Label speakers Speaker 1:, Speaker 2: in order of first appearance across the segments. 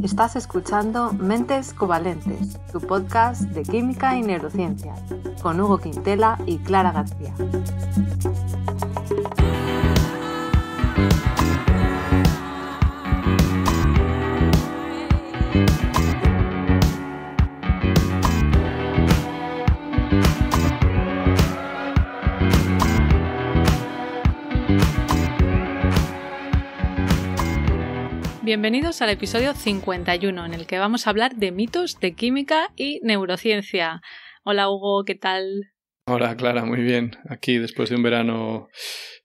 Speaker 1: Estás escuchando Mentes Covalentes, tu podcast de química y neurociencia, con Hugo Quintela y Clara García. Bienvenidos al episodio 51, en el que vamos a hablar de mitos de química y neurociencia. Hola Hugo, ¿qué tal?
Speaker 2: Hola Clara, muy bien. Aquí después de un verano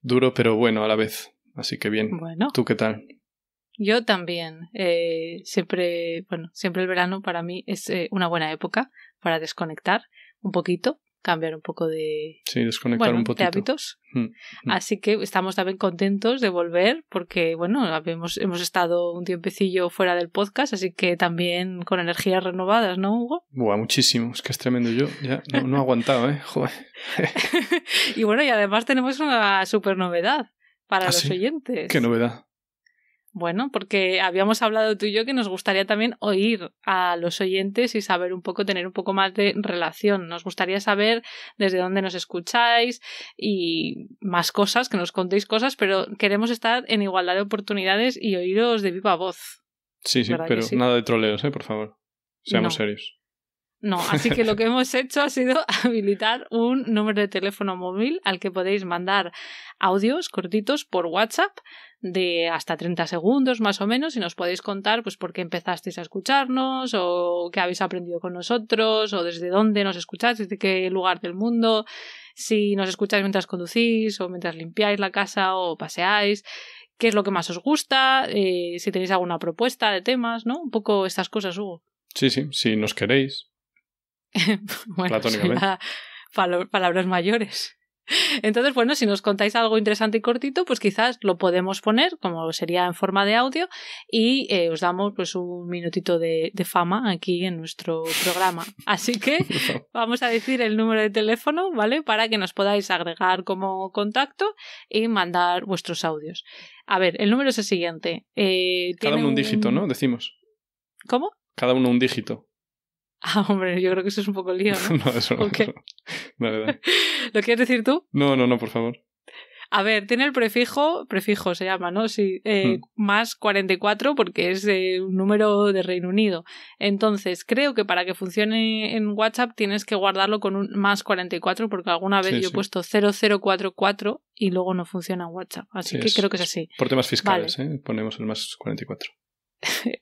Speaker 2: duro, pero bueno a la vez. Así que bien.
Speaker 1: Bueno.
Speaker 2: ¿Tú qué tal?
Speaker 1: Yo también. Siempre el verano para mí es una buena época para desconectar un poquito. Cambiar un poco de...
Speaker 2: Sí, desconectar un poquito.
Speaker 1: De hábitos. Así que estamos también contentos de volver porque, hemos estado un tiempecillo fuera del podcast, así que también con energías renovadas, ¿no, Hugo?
Speaker 2: Buah, muchísimo. Es que es tremendo. Yo ya no he aguantado, ¿eh? Joder.
Speaker 1: Y además tenemos una súper novedad para los oyentes.
Speaker 2: ¿Qué novedad?
Speaker 1: Bueno, porque habíamos hablado tú y yo que nos gustaría también oír a los oyentes y saber un poco, tener un poco más de relación. Nos gustaría saber desde dónde nos escucháis y más cosas, que nos contéis cosas, pero queremos estar en igualdad de oportunidades y oíros de viva voz.
Speaker 2: Sí, pero sí? Nada de troleos, por favor. Seamos serios.
Speaker 1: No, así que lo que hemos hecho ha sido habilitar un número de teléfono móvil al que podéis mandar audios cortitos por WhatsApp de hasta 30 segundos más o menos y nos podéis contar pues por qué empezasteis a escucharnos o qué habéis aprendido con nosotros o desde dónde nos escucháis, desde qué lugar del mundo, si nos escucháis mientras conducís o mientras limpiáis la casa o paseáis, qué es lo que más os gusta, si tenéis alguna propuesta de temas, ¿no? Un poco estas cosas, Hugo.
Speaker 2: Sí, si nos queréis. Platónicamente.
Speaker 1: Palabras mayores. Entonces, si nos contáis algo interesante y cortito, pues quizás lo podemos poner, como sería en forma de audio, y os damos pues un minutito de fama aquí en nuestro programa. Así que vamos a decir el número de teléfono, ¿vale? Para que nos podáis agregar como contacto y mandar vuestros audios. A ver, el número es el siguiente.
Speaker 2: Cada uno un dígito, ¿no? Decimos.
Speaker 1: ¿Cómo?
Speaker 2: Cada uno un dígito.
Speaker 1: Ah, hombre, yo creo que eso es un poco lío, ¿no?
Speaker 2: No, eso no.
Speaker 1: Okay.
Speaker 2: Dale.
Speaker 1: ¿Lo quieres decir tú?
Speaker 2: No, por favor.
Speaker 1: A ver, tiene el prefijo se llama, ¿no? Sí, más 44 porque es un número de Reino Unido. Entonces, creo que para que funcione en WhatsApp tienes que guardarlo con un más 44 porque alguna vez yo he puesto 0044 y luego no funciona en WhatsApp. Así que creo que es así.
Speaker 2: Por temas fiscales,
Speaker 1: vale.
Speaker 2: Ponemos el más 44.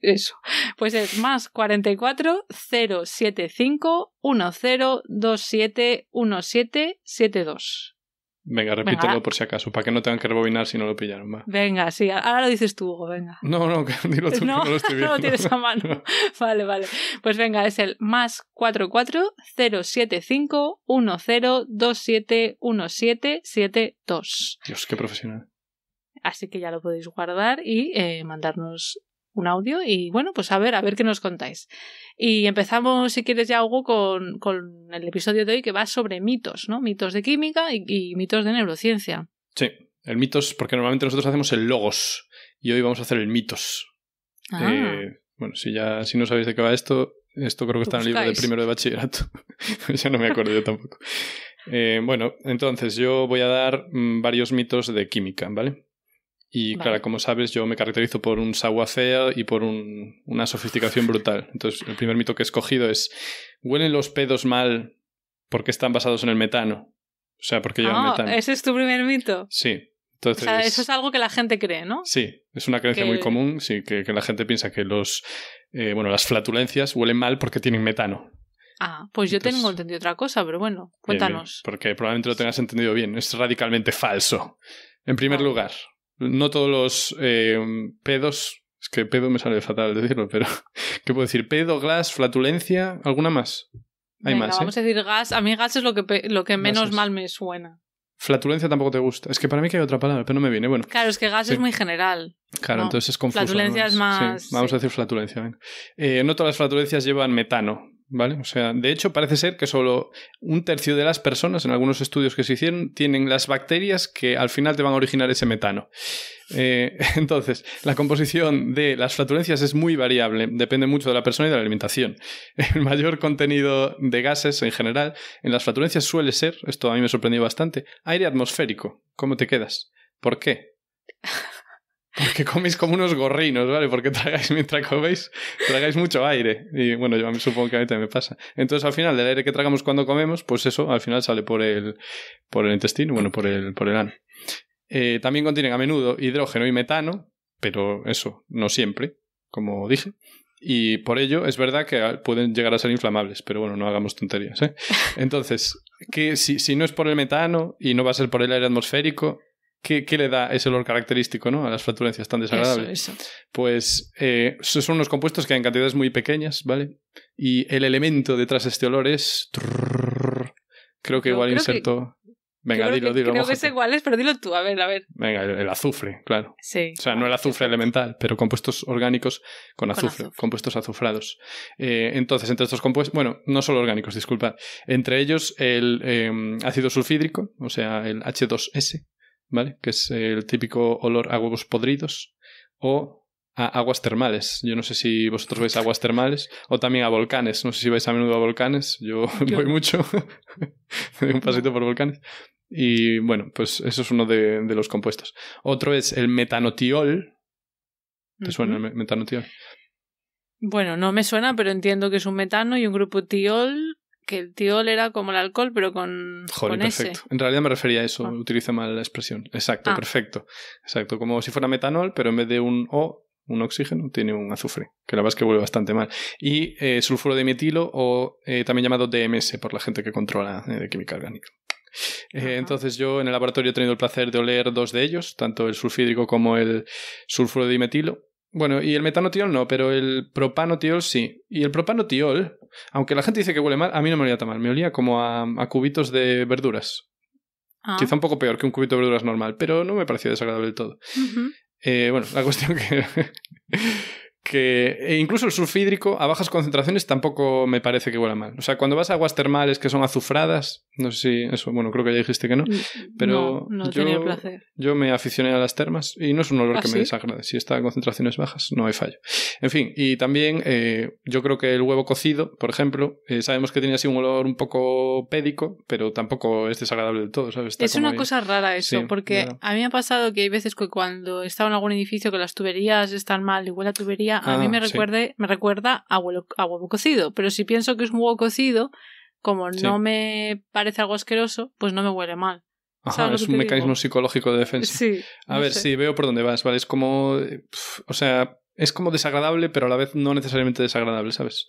Speaker 1: Eso, pues es más 44 075 1027 1772.
Speaker 2: Venga, repítelo por si acaso, para que no tengan que rebobinar si no lo pillaron. Va.
Speaker 1: Venga, sí, ahora lo dices tú, Hugo, venga.
Speaker 2: No, dilo tú,
Speaker 1: no,
Speaker 2: que no lo estoy viendo.
Speaker 1: No lo tienes a mano. No. Vale. Pues venga, es el más 44 075 1027 1772.
Speaker 2: Dios, qué profesional.
Speaker 1: Así que ya lo podéis guardar y mandarnos un audio y pues a ver qué nos contáis. Y empezamos, si quieres ya, Hugo, con el episodio de hoy que va sobre mitos, ¿no? Mitos de química y mitos de neurociencia.
Speaker 2: Sí, el mitos, porque normalmente nosotros hacemos el logos y hoy vamos a hacer el mitos. Si no sabéis de qué va esto creo que está en el libro de primero de bachillerato. Ya no me acuerdo yo tampoco. Entonces yo voy a dar varios mitos de química, ¿vale? Y claro, como sabes, yo me caracterizo por un savoir-faire y por una sofisticación brutal. Entonces, el primer mito que he escogido es: ¿huelen los pedos mal porque están basados en el metano? O sea, porque llevan metano.
Speaker 1: ¿Ese es tu primer mito?
Speaker 2: Sí. Entonces,
Speaker 1: o sea, eso es algo que la gente cree, ¿no?
Speaker 2: Sí, es una creencia muy común, sí, que la gente piensa que las flatulencias huelen mal porque tienen metano.
Speaker 1: Pues yo tengo entendido otra cosa, pero cuéntanos.
Speaker 2: Bien, porque probablemente lo tengas entendido bien. Es radicalmente falso. En primer lugar, no todos los pedos... Es que pedo me sale fatal decirlo, pero... ¿Qué puedo decir? Pedo, gas, flatulencia... ¿Alguna más? Hay más,
Speaker 1: vamos a decir gas. A mí gas es lo que menos mal me suena.
Speaker 2: Flatulencia tampoco te gusta. Es que para mí que hay otra palabra, pero no me viene. Bueno.
Speaker 1: Claro, es que gas es muy general.
Speaker 2: Claro, entonces es confuso.
Speaker 1: Flatulencia es más...
Speaker 2: Sí, vamos a decir flatulencia. Venga. No todas las flatulencias llevan metano. ¿vale? O sea, de hecho parece ser que solo 1/3 de las personas, en algunos estudios que se hicieron, tienen las bacterias que al final te van a originar ese metano. Entonces, la composición de las flatulencias es muy variable, depende mucho de la persona y de la alimentación. El mayor contenido de gases en general en las flatulencias suele ser, esto a mí me sorprendió bastante, aire atmosférico. ¿Cómo te quedas? ¿Por qué? Porque coméis como unos gorrinos, ¿vale? Porque mientras coméis, tragáis mucho aire. Y bueno, yo supongo que a mí también me pasa. Entonces, al final, del aire que tragamos cuando comemos, pues eso, al final sale por el intestino, bueno, por el ano. También contienen a menudo hidrógeno y metano, pero eso, no siempre, como dije. Y por ello es verdad que pueden llegar a ser inflamables, pero bueno, no hagamos tonterías, ¿eh? Entonces, que si no es por el metano y no va a ser por el aire atmosférico, ¿qué le da ese olor característico, ¿no?, a las flatulencias tan desagradables?
Speaker 1: Eso.
Speaker 2: Pues son unos compuestos que hay en cantidades muy pequeñas, ¿vale? Y el elemento detrás de este olor es... Creo que igual inserto... Venga, dilo.
Speaker 1: Creo que sé cuál es, pero dilo tú, a ver.
Speaker 2: Venga, el azufre, claro.
Speaker 1: Sí.
Speaker 2: O sea, no el azufre elemental, pero compuestos orgánicos con azufre. Compuestos azufrados. Entonces, entre estos compuestos... Bueno, no solo orgánicos, disculpad. Entre ellos el ácido sulfídrico, o sea, el H2S, ¿vale? Que es el típico olor a huevos podridos, o a aguas termales. Yo no sé si vosotros veis aguas termales, o también a volcanes. No sé si vais a menudo a volcanes. Yo voy mucho. Doy un pasito por volcanes. Y bueno, pues eso es uno de los compuestos. Otro es el metanotiol. ¿Te suena el metanotiol?
Speaker 1: Bueno, no me suena, pero entiendo que es un metano y un grupo tiol, que el tiol era como el alcohol, pero con
Speaker 2: perfecto. En realidad me refería a eso, utilizo mal la expresión. Exacto, perfecto. Exacto, como si fuera metanol, pero en vez de un oxígeno, tiene un azufre, que la verdad es que huele bastante mal. Y sulfuro de metilo, o también llamado DMS, por la gente que controla de química orgánica. Entonces yo en el laboratorio he tenido el placer de oler 2 de ellos, tanto el sulfídrico como el sulfuro de dimetilo. Bueno, y el metanotiol no, pero el propanotiol sí. Y el propanotiol, aunque la gente dice que huele mal, a mí no me olía tan mal. Me olía como a cubitos de verduras. Quizá un poco peor que un cubito de verduras normal, pero no me parecía desagradable del todo. Bueno, la cuestión que incluso el sulfídrico a bajas concentraciones tampoco me parece que huela mal. O sea, cuando vas a aguas termales que son azufradas, no sé si eso, bueno, creo que ya dijiste que no, pero
Speaker 1: no tenía el placer.
Speaker 2: Yo me aficioné a las termas y no es un olor que me desagrade. Si está en concentraciones bajas, no hay fallo. En fin, y también yo creo que el huevo cocido, por ejemplo, sabemos que tiene así un olor un poco pédico, pero tampoco es desagradable del todo, ¿sabes?
Speaker 1: Es una cosa rara eso, sí, porque claro. A mí me ha pasado que hay veces que cuando estaba en algún edificio que las tuberías están mal y huele a tubería, a mí me recuerda a huevo cocido, pero si pienso que es un huevo cocido, como no me parece algo asqueroso, pues no me huele mal.
Speaker 2: Ajá, es un mecanismo psicológico de defensa.
Speaker 1: Sí.
Speaker 2: A ver, sí, veo por dónde vas, ¿vale? Es como... o sea, es como desagradable, pero a la vez no necesariamente desagradable, ¿sabes?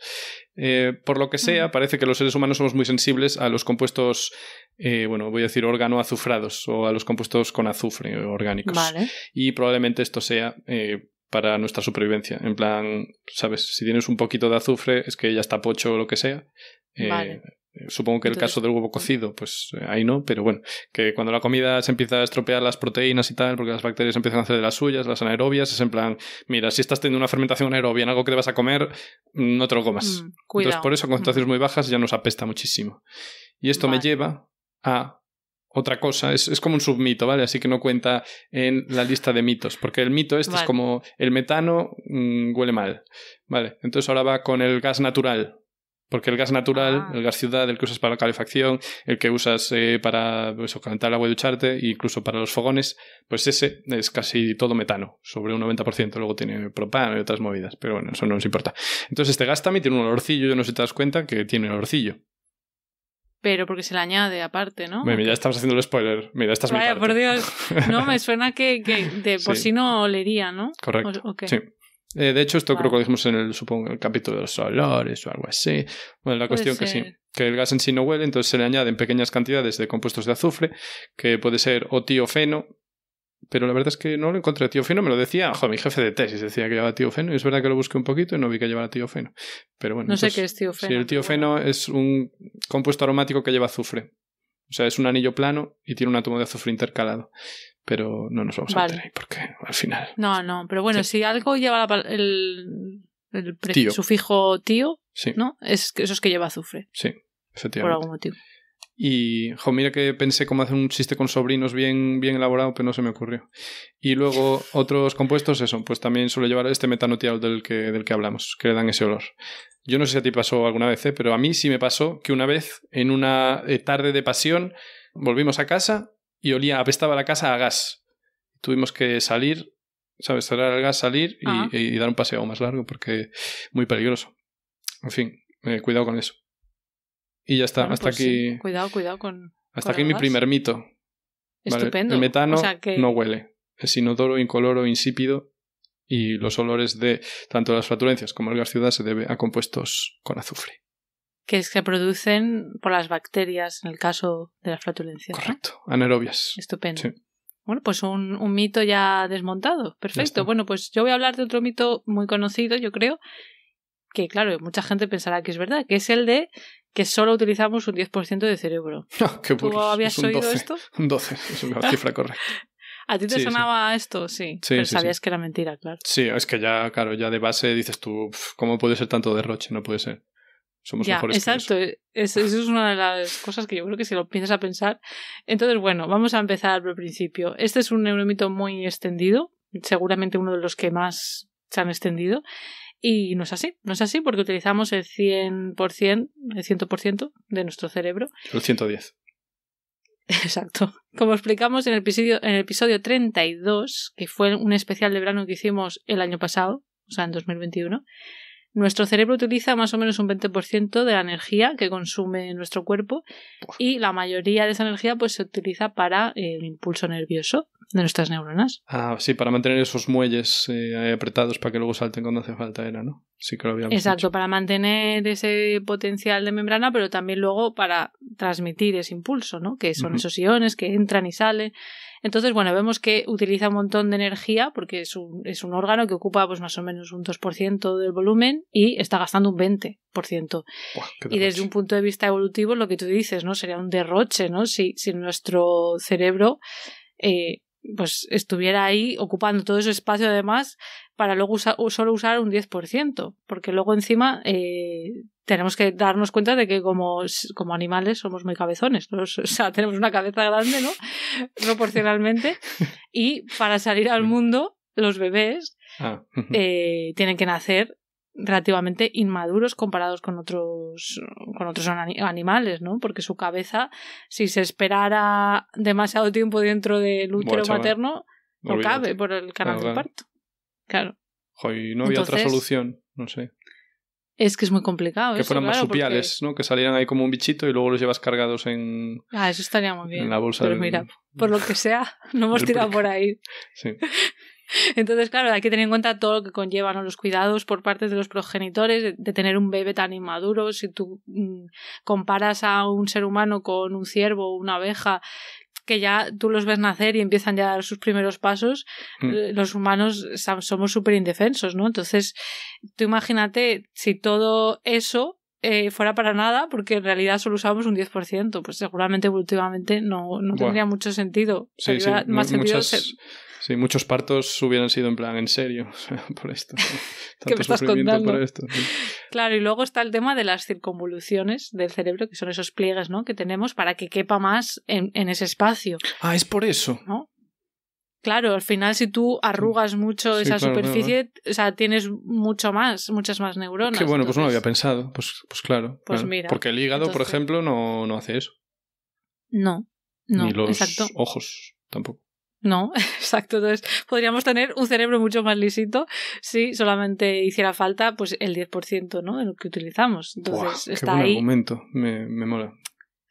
Speaker 2: Por lo que sea, parece que los seres humanos somos muy sensibles a los compuestos, bueno, voy a decir organoazufrados, o a los compuestos con azufre orgánicos.
Speaker 1: Vale.
Speaker 2: Y probablemente esto sea... para nuestra supervivencia. En plan, ¿sabes? Si tienes un poquito de azufre, es que ya está pocho o lo que sea.
Speaker 1: Vale.
Speaker 2: Supongo que el caso del huevo cocido, pues ahí no, pero bueno, que cuando la comida se empieza a estropear las proteínas y tal, porque las bacterias empiezan a hacer de las suyas, las anaerobias, es en plan, mira, si estás teniendo una fermentación anaerobia en algo que te vas a comer, no te lo comas.
Speaker 1: Cuidado.
Speaker 2: Entonces, por eso, a concentraciones muy bajas ya nos apesta muchísimo. Y esto me lleva a... otra cosa, es como un submito, ¿vale? Así que no cuenta en la lista de mitos, porque el mito es como el metano huele mal, ¿vale? Entonces ahora va con el gas natural, porque el gas natural, el gas ciudad, el que usas para la calefacción, el que usas para calentar el agua y ducharte, e incluso para los fogones, pues ese es casi todo metano, sobre un 90%, luego tiene propano y otras movidas, pero bueno, eso no nos importa. Entonces este gas también tiene un olorcillo, yo no sé si te das cuenta que tiene un olorcillo.
Speaker 1: Pero porque se le añade aparte, ¿no?
Speaker 2: Mira, ya estamos haciendo el spoiler. Mira, esta es mi parte.
Speaker 1: Vaya, por Dios. No, me suena que de por sí no olería, ¿no?
Speaker 2: Correcto.
Speaker 1: Okay.
Speaker 2: Sí. De hecho, esto creo que lo dijimos en el capítulo de los olores o algo así. Bueno, la cuestión que sí. Que el gas en sí no huele, entonces se le añaden pequeñas cantidades de compuestos de azufre, que puede ser o tiofeno, pero la verdad es que no lo encontré. Tiofeno me lo decía, mi jefe de tesis decía que llevaba tiofeno, y es verdad que lo busqué un poquito y no vi que llevara tiofeno. Pero bueno,
Speaker 1: no sé qué es tiofeno.
Speaker 2: Sí, el tiofeno es un compuesto aromático que lleva azufre. O sea, es un anillo plano y tiene un átomo de azufre intercalado. Pero no nos vamos a meter ahí porque al final...
Speaker 1: No, pero bueno, si algo lleva el
Speaker 2: tío.
Speaker 1: sufijo tío,
Speaker 2: Sí.
Speaker 1: ¿No? Esos que lleva azufre.
Speaker 2: Sí, efectivamente.
Speaker 1: Por algún motivo.
Speaker 2: Y, mira que pensé cómo hacer un chiste con sobrinos bien elaborado, pero no se me ocurrió. Y luego otros compuestos, eso, pues también suele llevar este metanotial del que hablamos, que le dan ese olor. Yo no sé si a ti pasó alguna vez, pero a mí sí me pasó que una vez, en una tarde de pasión, volvimos a casa y apestaba la casa a gas. Tuvimos que salir, ¿sabes? Cerrar el gas, salir y dar un paseo más largo porque muy peligroso. En fin, cuidado con eso. Y ya está,
Speaker 1: bueno,
Speaker 2: hasta
Speaker 1: pues
Speaker 2: aquí.
Speaker 1: Sí. Cuidado con.
Speaker 2: Hasta aquí mi primer mito.
Speaker 1: Estupendo.
Speaker 2: ¿Vale? El metano
Speaker 1: o sea que...
Speaker 2: no huele. Es inodoro, incoloro, insípido. Y los olores de tanto las flatulencias como el gas ciudad se debe a compuestos con azufre.
Speaker 1: Que se producen por las bacterias en el caso de las flatulencias.
Speaker 2: Correcto, ¿no? Anaerobias.
Speaker 1: Estupendo.
Speaker 2: Sí.
Speaker 1: Bueno, pues un mito ya desmontado. Perfecto. Bueno, pues yo voy a hablar de otro mito muy conocido, yo creo, que claro, mucha gente pensará que es verdad, que es el de que solo utilizamos un 10% de cerebro.
Speaker 2: Qué
Speaker 1: ¿Tú habías oído
Speaker 2: 12,
Speaker 1: esto?
Speaker 2: Un 12, es una cifra correcta.
Speaker 1: ¿A ti te sonaba esto? Sí, pero sabías que era mentira, claro.
Speaker 2: Sí, es que ya, claro, ya de base dices tú, ¿cómo puede ser tanto derroche? No puede ser. Somos mejores
Speaker 1: exacto.
Speaker 2: que
Speaker 1: eso es una de las cosas que yo creo que si lo piensas a pensar. Entonces, bueno, vamos a empezar por el principio. Este es un neuromito muy extendido, seguramente uno de los que más se han extendido. Y no es así porque utilizamos el 100% de nuestro cerebro.
Speaker 2: El 110.
Speaker 1: Exacto. Como explicamos en el episodio 32, que fue un especial de verano que hicimos el año pasado, o sea, en 2021, nuestro cerebro utiliza más o menos un 20% de la energía que consume nuestro cuerpo y la mayoría de esa energía pues se utiliza para el impulso nervioso de nuestras neuronas.
Speaker 2: Sí, para mantener esos muelles apretados para que luego salten cuando hace falta, ¿no? Sí que lo habíamos
Speaker 1: Exacto,
Speaker 2: dicho.
Speaker 1: para mantener ese potencial de membrana, pero también luego para transmitir ese impulso, ¿no? Que son esos iones que entran y salen. Entonces, bueno, vemos que utiliza un montón de energía porque es un órgano que ocupa pues más o menos un 2% del volumen y está gastando un 20%. Y desde un punto de vista evolutivo, lo que tú dices, ¿no? Sería un derroche, ¿no? Si nuestro cerebro pues estuviera ahí ocupando todo ese espacio además para luego solo usar un 10%, porque luego encima tenemos que darnos cuenta de que como animales somos muy cabezones, ¿no? O sea, tenemos una cabeza grande, ¿no? Proporcionalmente, y para salir al mundo los bebés tienen que nacer relativamente inmaduros comparados con otros animales, ¿no? Porque su cabeza, si se esperara demasiado tiempo dentro del útero materno, no cabe por el canal del parto. Claro.
Speaker 2: Y no había otra solución, no sé.
Speaker 1: Es que es muy complicado.
Speaker 2: Que fueran marsupiales, ¿no? Que salieran ahí como un bichito y luego los llevas cargados en...
Speaker 1: eso estaría muy bien.
Speaker 2: En la bolsa.
Speaker 1: Pero mira, por lo que sea, no hemos tirado por ahí.
Speaker 2: Sí.
Speaker 1: Entonces, claro, hay que tener en cuenta todo lo que conllevan, ¿no? Los cuidados por parte de los progenitores de tener un bebé tan inmaduro. Si tú comparas a un ser humano con un ciervo o una abeja, que ya tú los ves nacer y empiezan ya a dar sus primeros pasos, los humanos somos súper indefensos, ¿no? Entonces, tú imagínate si todo eso fuera para nada, porque en realidad solo usamos un 10%, pues seguramente evolutivamente no tendría mucho sentido.
Speaker 2: Sí,
Speaker 1: más sentido
Speaker 2: Sí, muchos partos hubieran sido en plan, en serio, por esto.
Speaker 1: ¿Qué me estás
Speaker 2: contando? Por esto. Sí.
Speaker 1: Claro, y luego está el tema de las circunvoluciones del cerebro, que son esos pliegues, ¿no? Que tenemos para que quepa más en ese espacio.
Speaker 2: Es por eso.
Speaker 1: ¿No? Claro, al final si tú arrugas mucho esa superficie, o sea, tienes muchas más neuronas.
Speaker 2: Qué bueno, pues no lo había pensado. Pues claro.
Speaker 1: Pues mira.
Speaker 2: Porque el hígado, por ejemplo, no hace eso.
Speaker 1: No,
Speaker 2: ni los
Speaker 1: exacto.
Speaker 2: ojos tampoco.
Speaker 1: No, exacto. Entonces podríamos tener un cerebro mucho más lisito si solamente hiciera falta pues el 10%, ¿no? de lo que utilizamos. Entonces está
Speaker 2: qué buen
Speaker 1: ahí.
Speaker 2: Argumento. Me mola.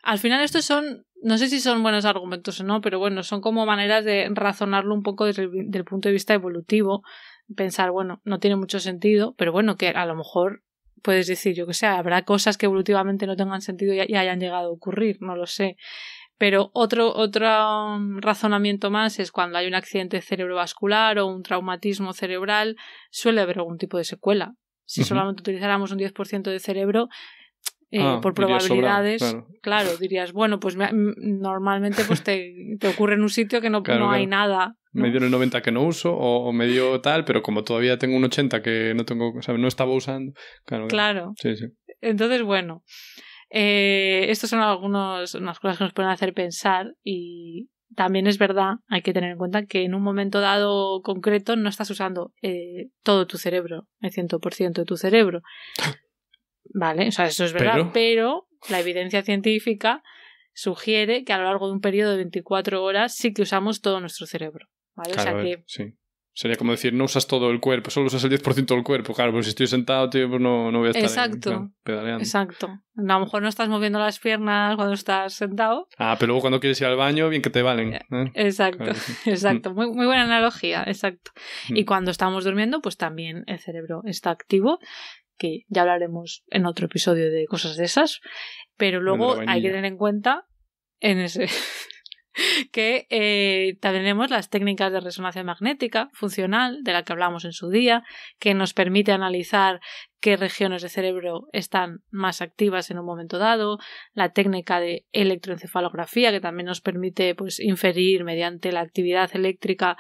Speaker 1: Al final estos son, no sé si son buenos argumentos o no, pero bueno, son como maneras de razonarlo un poco desde el punto de vista evolutivo. Pensar, bueno, no tiene mucho sentido, pero bueno, que a lo mejor puedes decir, yo que sé, habrá cosas que evolutivamente no tengan sentido y hayan llegado a ocurrir, no lo sé. Pero otro razonamiento más es cuando hay un accidente cerebrovascular o un traumatismo cerebral, suele haber algún tipo de secuela. Si solamente utilizáramos un 10% de cerebro, por probabilidades,
Speaker 2: sobrado,
Speaker 1: claro, dirías, bueno, pues normalmente pues te ocurre en un sitio que no hay nada
Speaker 2: me dio el 90 que no uso, o me dio tal, pero como todavía tengo un 80 que no tengo, o sea, no estaba usando. Claro. Sí.
Speaker 1: Entonces, bueno, estos son unas cosas que nos pueden hacer pensar, y también es verdad, hay que tener en cuenta que en un momento dado concreto no estás usando todo tu cerebro, el 100% de tu cerebro. Vale, o sea, eso es verdad, pero la evidencia científica sugiere que a lo largo de un periodo de 24 horas sí que usamos todo nuestro cerebro. ¿Vale?
Speaker 2: Claro,
Speaker 1: o sea que...
Speaker 2: sí. Sería como decir, no usas todo el cuerpo, solo usas el 10% del cuerpo. Claro, pues si estoy sentado, tío, pues no voy a estar pedaleando.
Speaker 1: Exacto. A lo mejor no estás moviendo las piernas cuando estás sentado.
Speaker 2: Pero luego cuando quieres ir al baño, bien que te valen.
Speaker 1: Exacto, claro, sí. Exacto. Muy, muy buena analogía, exacto. Y cuando estamos durmiendo, pues también el cerebro está activo, que ya hablaremos en otro episodio de cosas de esas. Pero luego hay que tener en cuenta en ese... que tenemos las técnicas de resonancia magnética funcional, de la que hablamos en su día, que nos permite analizar qué regiones del cerebro están más activas en un momento dado, la técnica de electroencefalografía, que también nos permite pues inferir mediante la actividad eléctrica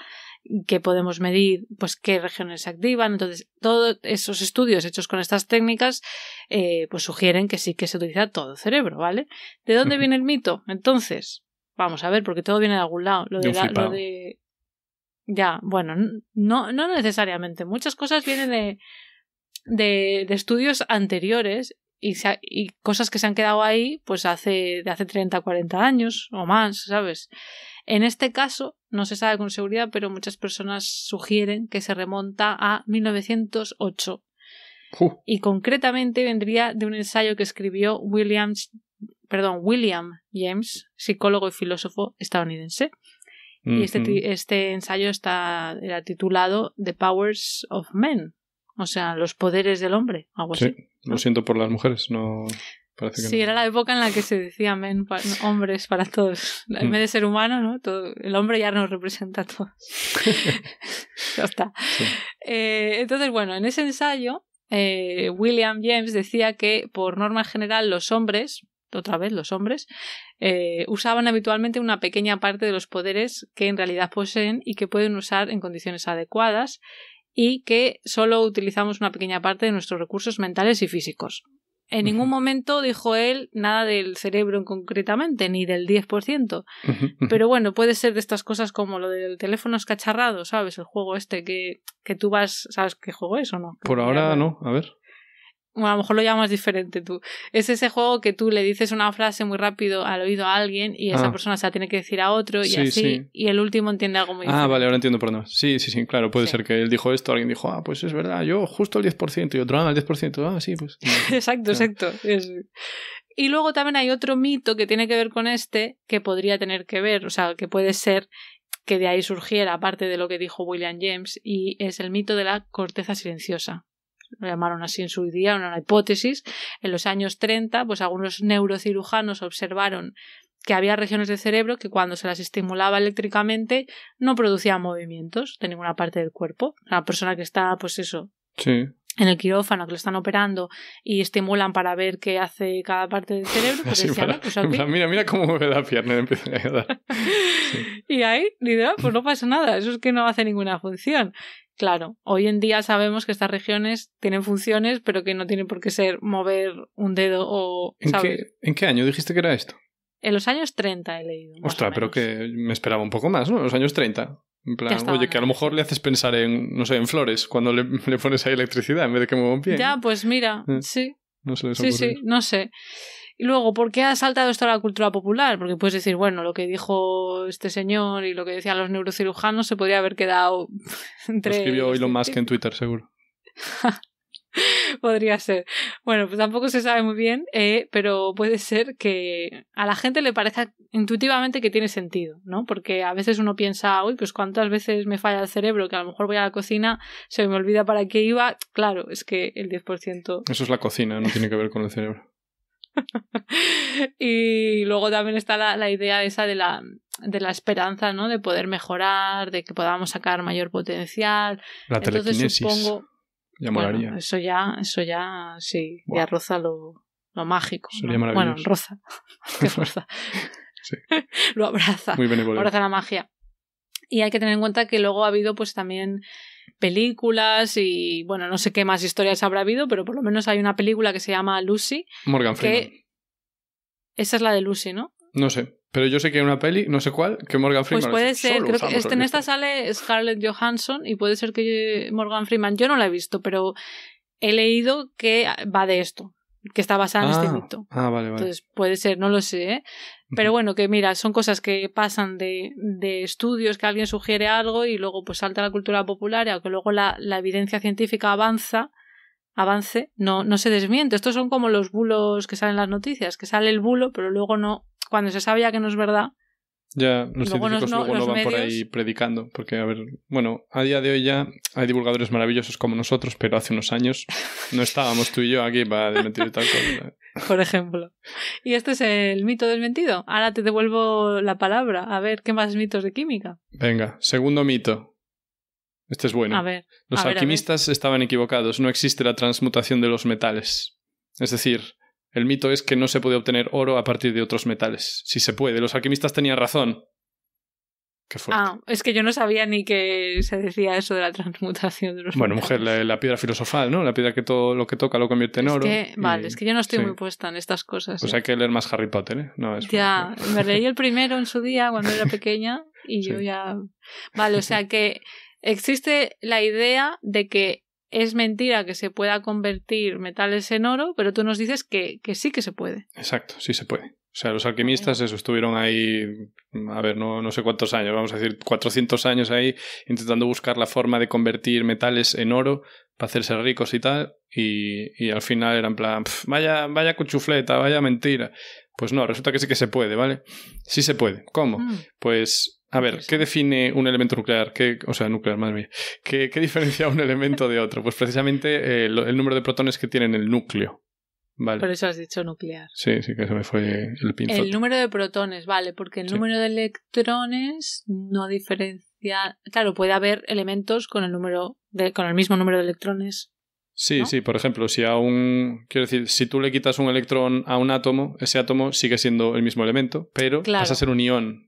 Speaker 1: que podemos medir pues qué regiones se activan. Entonces, todos esos estudios hechos con estas técnicas pues sugieren que sí que se utiliza todo el cerebro, ¿vale? ¿De dónde viene el mito? Entonces, vamos a ver, porque todo viene de algún lado. Ya, bueno, no necesariamente. Muchas cosas vienen de estudios anteriores y cosas que se han quedado ahí pues de hace 30, 40 años o más, ¿sabes? En este caso, no se sabe con seguridad, pero muchas personas sugieren que se remonta a 1908. Y concretamente vendría de un ensayo que escribió William James, psicólogo y filósofo estadounidense. Y este ensayo era titulado The Powers of Men, o sea, los poderes del hombre, algo así.
Speaker 2: Sí, lo siento por las mujeres, no... Parece que
Speaker 1: sí, era la época en la que se decía hombres para todos. En vez de ser humano, ¿no? El hombre ya nos representa a todos. Ya está. Sí. Entonces, bueno, en ese ensayo, William James decía que, por norma general, los hombres usaban habitualmente una pequeña parte de los poderes que en realidad poseen y que pueden usar en condiciones adecuadas, y que solo utilizamos una pequeña parte de nuestros recursos mentales y físicos. En ningún momento dijo él nada del cerebro concretamente, ni del 10%. Pero bueno, puede ser de estas cosas como lo del teléfono escacharrado, ¿sabes? El juego este que tú vas... ¿Sabes qué juego es o no?
Speaker 2: Por ahora no, a ver.
Speaker 1: Bueno, a lo mejor lo llamas diferente tú. Es ese juego que tú le dices una frase muy rápido al oído a alguien y esa persona se la tiene que decir a otro y así, sí. Y el último entiende algo muy diferente.
Speaker 2: Vale, ahora entiendo por dónde. Sí, claro, puede ser que él dijo esto, alguien dijo, pues es verdad, yo justo el 10%, y otro, el 10%, sí, pues...
Speaker 1: Exacto. Y luego también hay otro mito que tiene que ver con este, que podría tener que ver, o sea, que puede ser que de ahí surgiera, aparte de lo que dijo William James, y es el mito de la corteza silenciosa. Lo llamaron así en su día, una hipótesis. En los años 30, pues algunos neurocirujanos observaron que había regiones del cerebro que cuando se las estimulaba eléctricamente no producían movimientos de ninguna parte del cuerpo. La persona que está, pues eso,
Speaker 2: sí,
Speaker 1: en el quirófano, que lo están operando y estimulan para ver qué hace cada parte del cerebro, pues decían, pues aquí...
Speaker 2: mira cómo mueve la pierna y empieza a ayudar.
Speaker 1: Sí. Y ahí, pues no pasa nada, eso es que no hace ninguna función. Claro, hoy en día sabemos que estas regiones tienen funciones, pero que no tienen por qué ser mover un dedo o...
Speaker 2: ¿En qué año dijiste que era esto?
Speaker 1: En los años 30 he leído.
Speaker 2: Ostras, pero que me esperaba un poco más, ¿no? En los años 30. En plan, oye, que a lo mejor le haces pensar en, no sé, en flores, cuando le pones ahí electricidad en vez de que mueva un pie.
Speaker 1: Ya, pues mira, sí.
Speaker 2: No se les ocurre.
Speaker 1: Sí, no sé. Y luego, ¿por qué ha saltado esto a la cultura popular? Porque puedes decir, bueno, lo que dijo este señor y lo que decían los neurocirujanos se podría haber quedado entre...
Speaker 2: Lo escribió Elon Musk en Twitter, seguro.
Speaker 1: Podría ser. Bueno, pues tampoco se sabe muy bien, pero puede ser que a la gente le parezca intuitivamente que tiene sentido, ¿no? Porque a veces uno piensa, pues cuántas veces me falla el cerebro, que a lo mejor voy a la cocina, se me olvida para qué iba. Claro, es que el 10%...
Speaker 2: Eso es la cocina, no tiene que ver con el cerebro.
Speaker 1: Y luego también está la idea esa de la esperanza, ¿no? De poder mejorar, de que podamos sacar mayor potencial.
Speaker 2: La telequinesis. Entonces supongo... Ya molaría.
Speaker 1: Bueno, eso ya sí, wow. Ya roza lo mágico, ¿no? Bueno, roza. ¿Qué roza?
Speaker 2: Sí.
Speaker 1: Lo abraza.
Speaker 2: Muy benevolente.
Speaker 1: Abraza la magia. Y hay que tener en cuenta que luego ha habido pues también películas y, bueno, no sé qué más historias habrá habido, pero por lo menos hay una película que se llama Lucy.
Speaker 2: Morgan Freeman.
Speaker 1: Esa es la de Lucy, ¿no?
Speaker 2: No sé, pero yo sé que hay una peli, no sé cuál, que Morgan Freeman...
Speaker 1: Pues puede ser, creo que en esta sale Scarlett Johansson y puede ser que Morgan Freeman, yo no la he visto, pero he leído que va de esto, que está basada en este mito.
Speaker 2: Vale.
Speaker 1: Entonces puede ser, no lo sé, ¿eh? Pero bueno, que mira, son cosas que pasan de estudios, que alguien sugiere algo y luego pues salta a la cultura popular y aunque luego la evidencia científica avance, no se desmiente. Estos son como los bulos que salen en las noticias, que sale el bulo, pero luego no, cuando se sabe ya que no es verdad.
Speaker 2: Ya, los científicos luego no van por ahí predicando, porque, a ver, bueno, a día de hoy ya hay divulgadores maravillosos como nosotros, pero hace unos años no estábamos tú y yo aquí para desmentir tal cosa.
Speaker 1: Por ejemplo. Y este es el mito desmentido. Ahora te devuelvo la palabra. A ver, ¿qué más mitos de química?
Speaker 2: Venga, segundo mito. Este es bueno.
Speaker 1: A ver.
Speaker 2: Los alquimistas estaban equivocados. No existe la transmutación de los metales. Es decir, el mito es que no se puede obtener oro a partir de otros metales. Sí se puede. Los alquimistas tenían razón. Qué fuerte.
Speaker 1: Es que yo no sabía ni que se decía eso de la transmutación de los metales.
Speaker 2: Mujer, la piedra filosofal, ¿no? La piedra que todo lo que toca lo convierte en oro.
Speaker 1: Vale, es que yo no estoy muy puesta en estas cosas.
Speaker 2: Pues hay que leer más Harry Potter, ¿eh? No, es
Speaker 1: ya, me leí el primero en su día cuando era pequeña y yo ya... Vale, o sea que existe la idea de que es mentira que se pueda convertir metales en oro, pero tú nos dices que sí que se puede.
Speaker 2: Exacto, sí se puede. O sea, los alquimistas estuvieron ahí, a ver, no sé cuántos años, vamos a decir 400 años ahí, intentando buscar la forma de convertir metales en oro para hacerse ricos y tal, y al final era en plan, vaya cuchufleta, vaya mentira. Pues no, resulta que sí que se puede, ¿vale? Sí se puede. ¿Cómo? Pues... A ver, ¿qué define un elemento nuclear? Nuclear, madre mía. ¿Qué diferencia un elemento de otro? Pues precisamente el número de protones que tiene en el núcleo. Vale.
Speaker 1: Por eso has dicho nuclear.
Speaker 2: Sí, que se me fue el pinzote.
Speaker 1: El número de protones, vale, porque el número de electrones no diferencia... Claro, puede haber elementos con el mismo número de electrones.
Speaker 2: Sí,
Speaker 1: ¿no?
Speaker 2: sí, por ejemplo, quiero decir, si tú le quitas un electrón a un átomo, ese átomo sigue siendo el mismo elemento, pero pasa a ser un ión.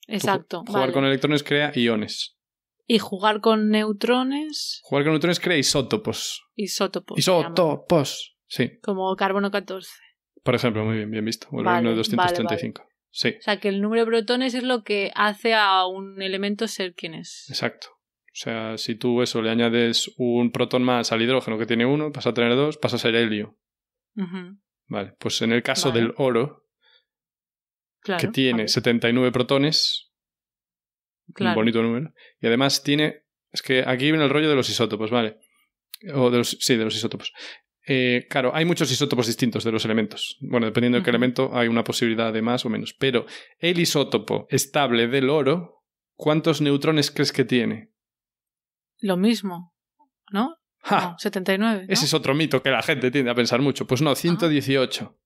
Speaker 1: Exacto.
Speaker 2: Jugar con electrones crea iones.
Speaker 1: ¿Y jugar con neutrones?
Speaker 2: Jugar con neutrones crea isótopos. Isótopos, sí.
Speaker 1: Como carbono 14.
Speaker 2: Por ejemplo, muy bien visto. O el uranio 235. Vale. Sí.
Speaker 1: O sea, que el número de protones es lo que hace a un elemento ser quien es.
Speaker 2: Exacto. O sea, si tú le añades un protón más al hidrógeno que tiene 1, pasa a tener 2, pasa a ser helio. Vale, pues en el caso del oro... Claro, que tiene 79 protones, un bonito número, y además tiene, es que aquí viene el rollo de los isótopos, ¿vale? De los isótopos. Claro, hay muchos isótopos distintos de los elementos. Bueno, dependiendo de qué elemento hay una posibilidad de más o menos, pero el isótopo estable del oro, ¿cuántos neutrones crees que tiene?
Speaker 1: Lo mismo, ¿no?
Speaker 2: ¡Ja!
Speaker 1: No, 79, ¿no?
Speaker 2: Ese es otro mito que la gente tiende a pensar mucho. Pues no, 118.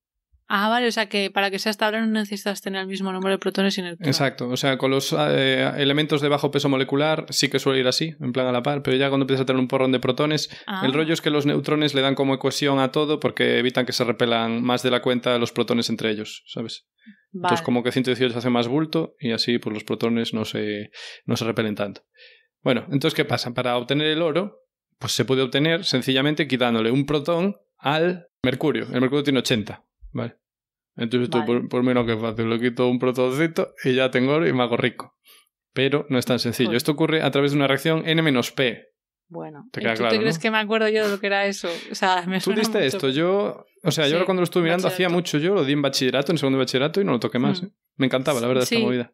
Speaker 1: Vale, o sea que para que sea estable no necesitas tener el mismo número de protones y neutrones.
Speaker 2: Exacto, o sea, con los elementos de bajo peso molecular sí que suele ir así, en plan a la par, pero ya cuando empiezas a tener un porrón de protones, el rollo es que los neutrones le dan como cohesión a todo porque evitan que se repelan más de la cuenta los protones entre ellos, ¿sabes? Vale. Entonces como que 118 hace más bulto y así pues los protones no se repelen tanto. Bueno, entonces ¿qué pasa? Para obtener el oro, pues se puede obtener sencillamente quitándole un protón al mercurio. El mercurio tiene 80, ¿vale? Entonces tú, por menos que fácil, le quito un protoncito y ya tengo oro y me hago rico. Pero no es tan sencillo. Esto ocurre a través de una reacción N-P.
Speaker 1: Bueno,
Speaker 2: ¿Te queda
Speaker 1: ¿tú
Speaker 2: claro,
Speaker 1: te crees
Speaker 2: no?
Speaker 1: que me acuerdo yo de lo que era eso? O sea, me
Speaker 2: ¿Tú diste
Speaker 1: mucho.
Speaker 2: Esto? Yo ahora cuando lo estuve mirando hacía mucho. Yo lo di en bachillerato, en segundo de bachillerato y no lo toqué más. Me encantaba, la verdad, esta movida.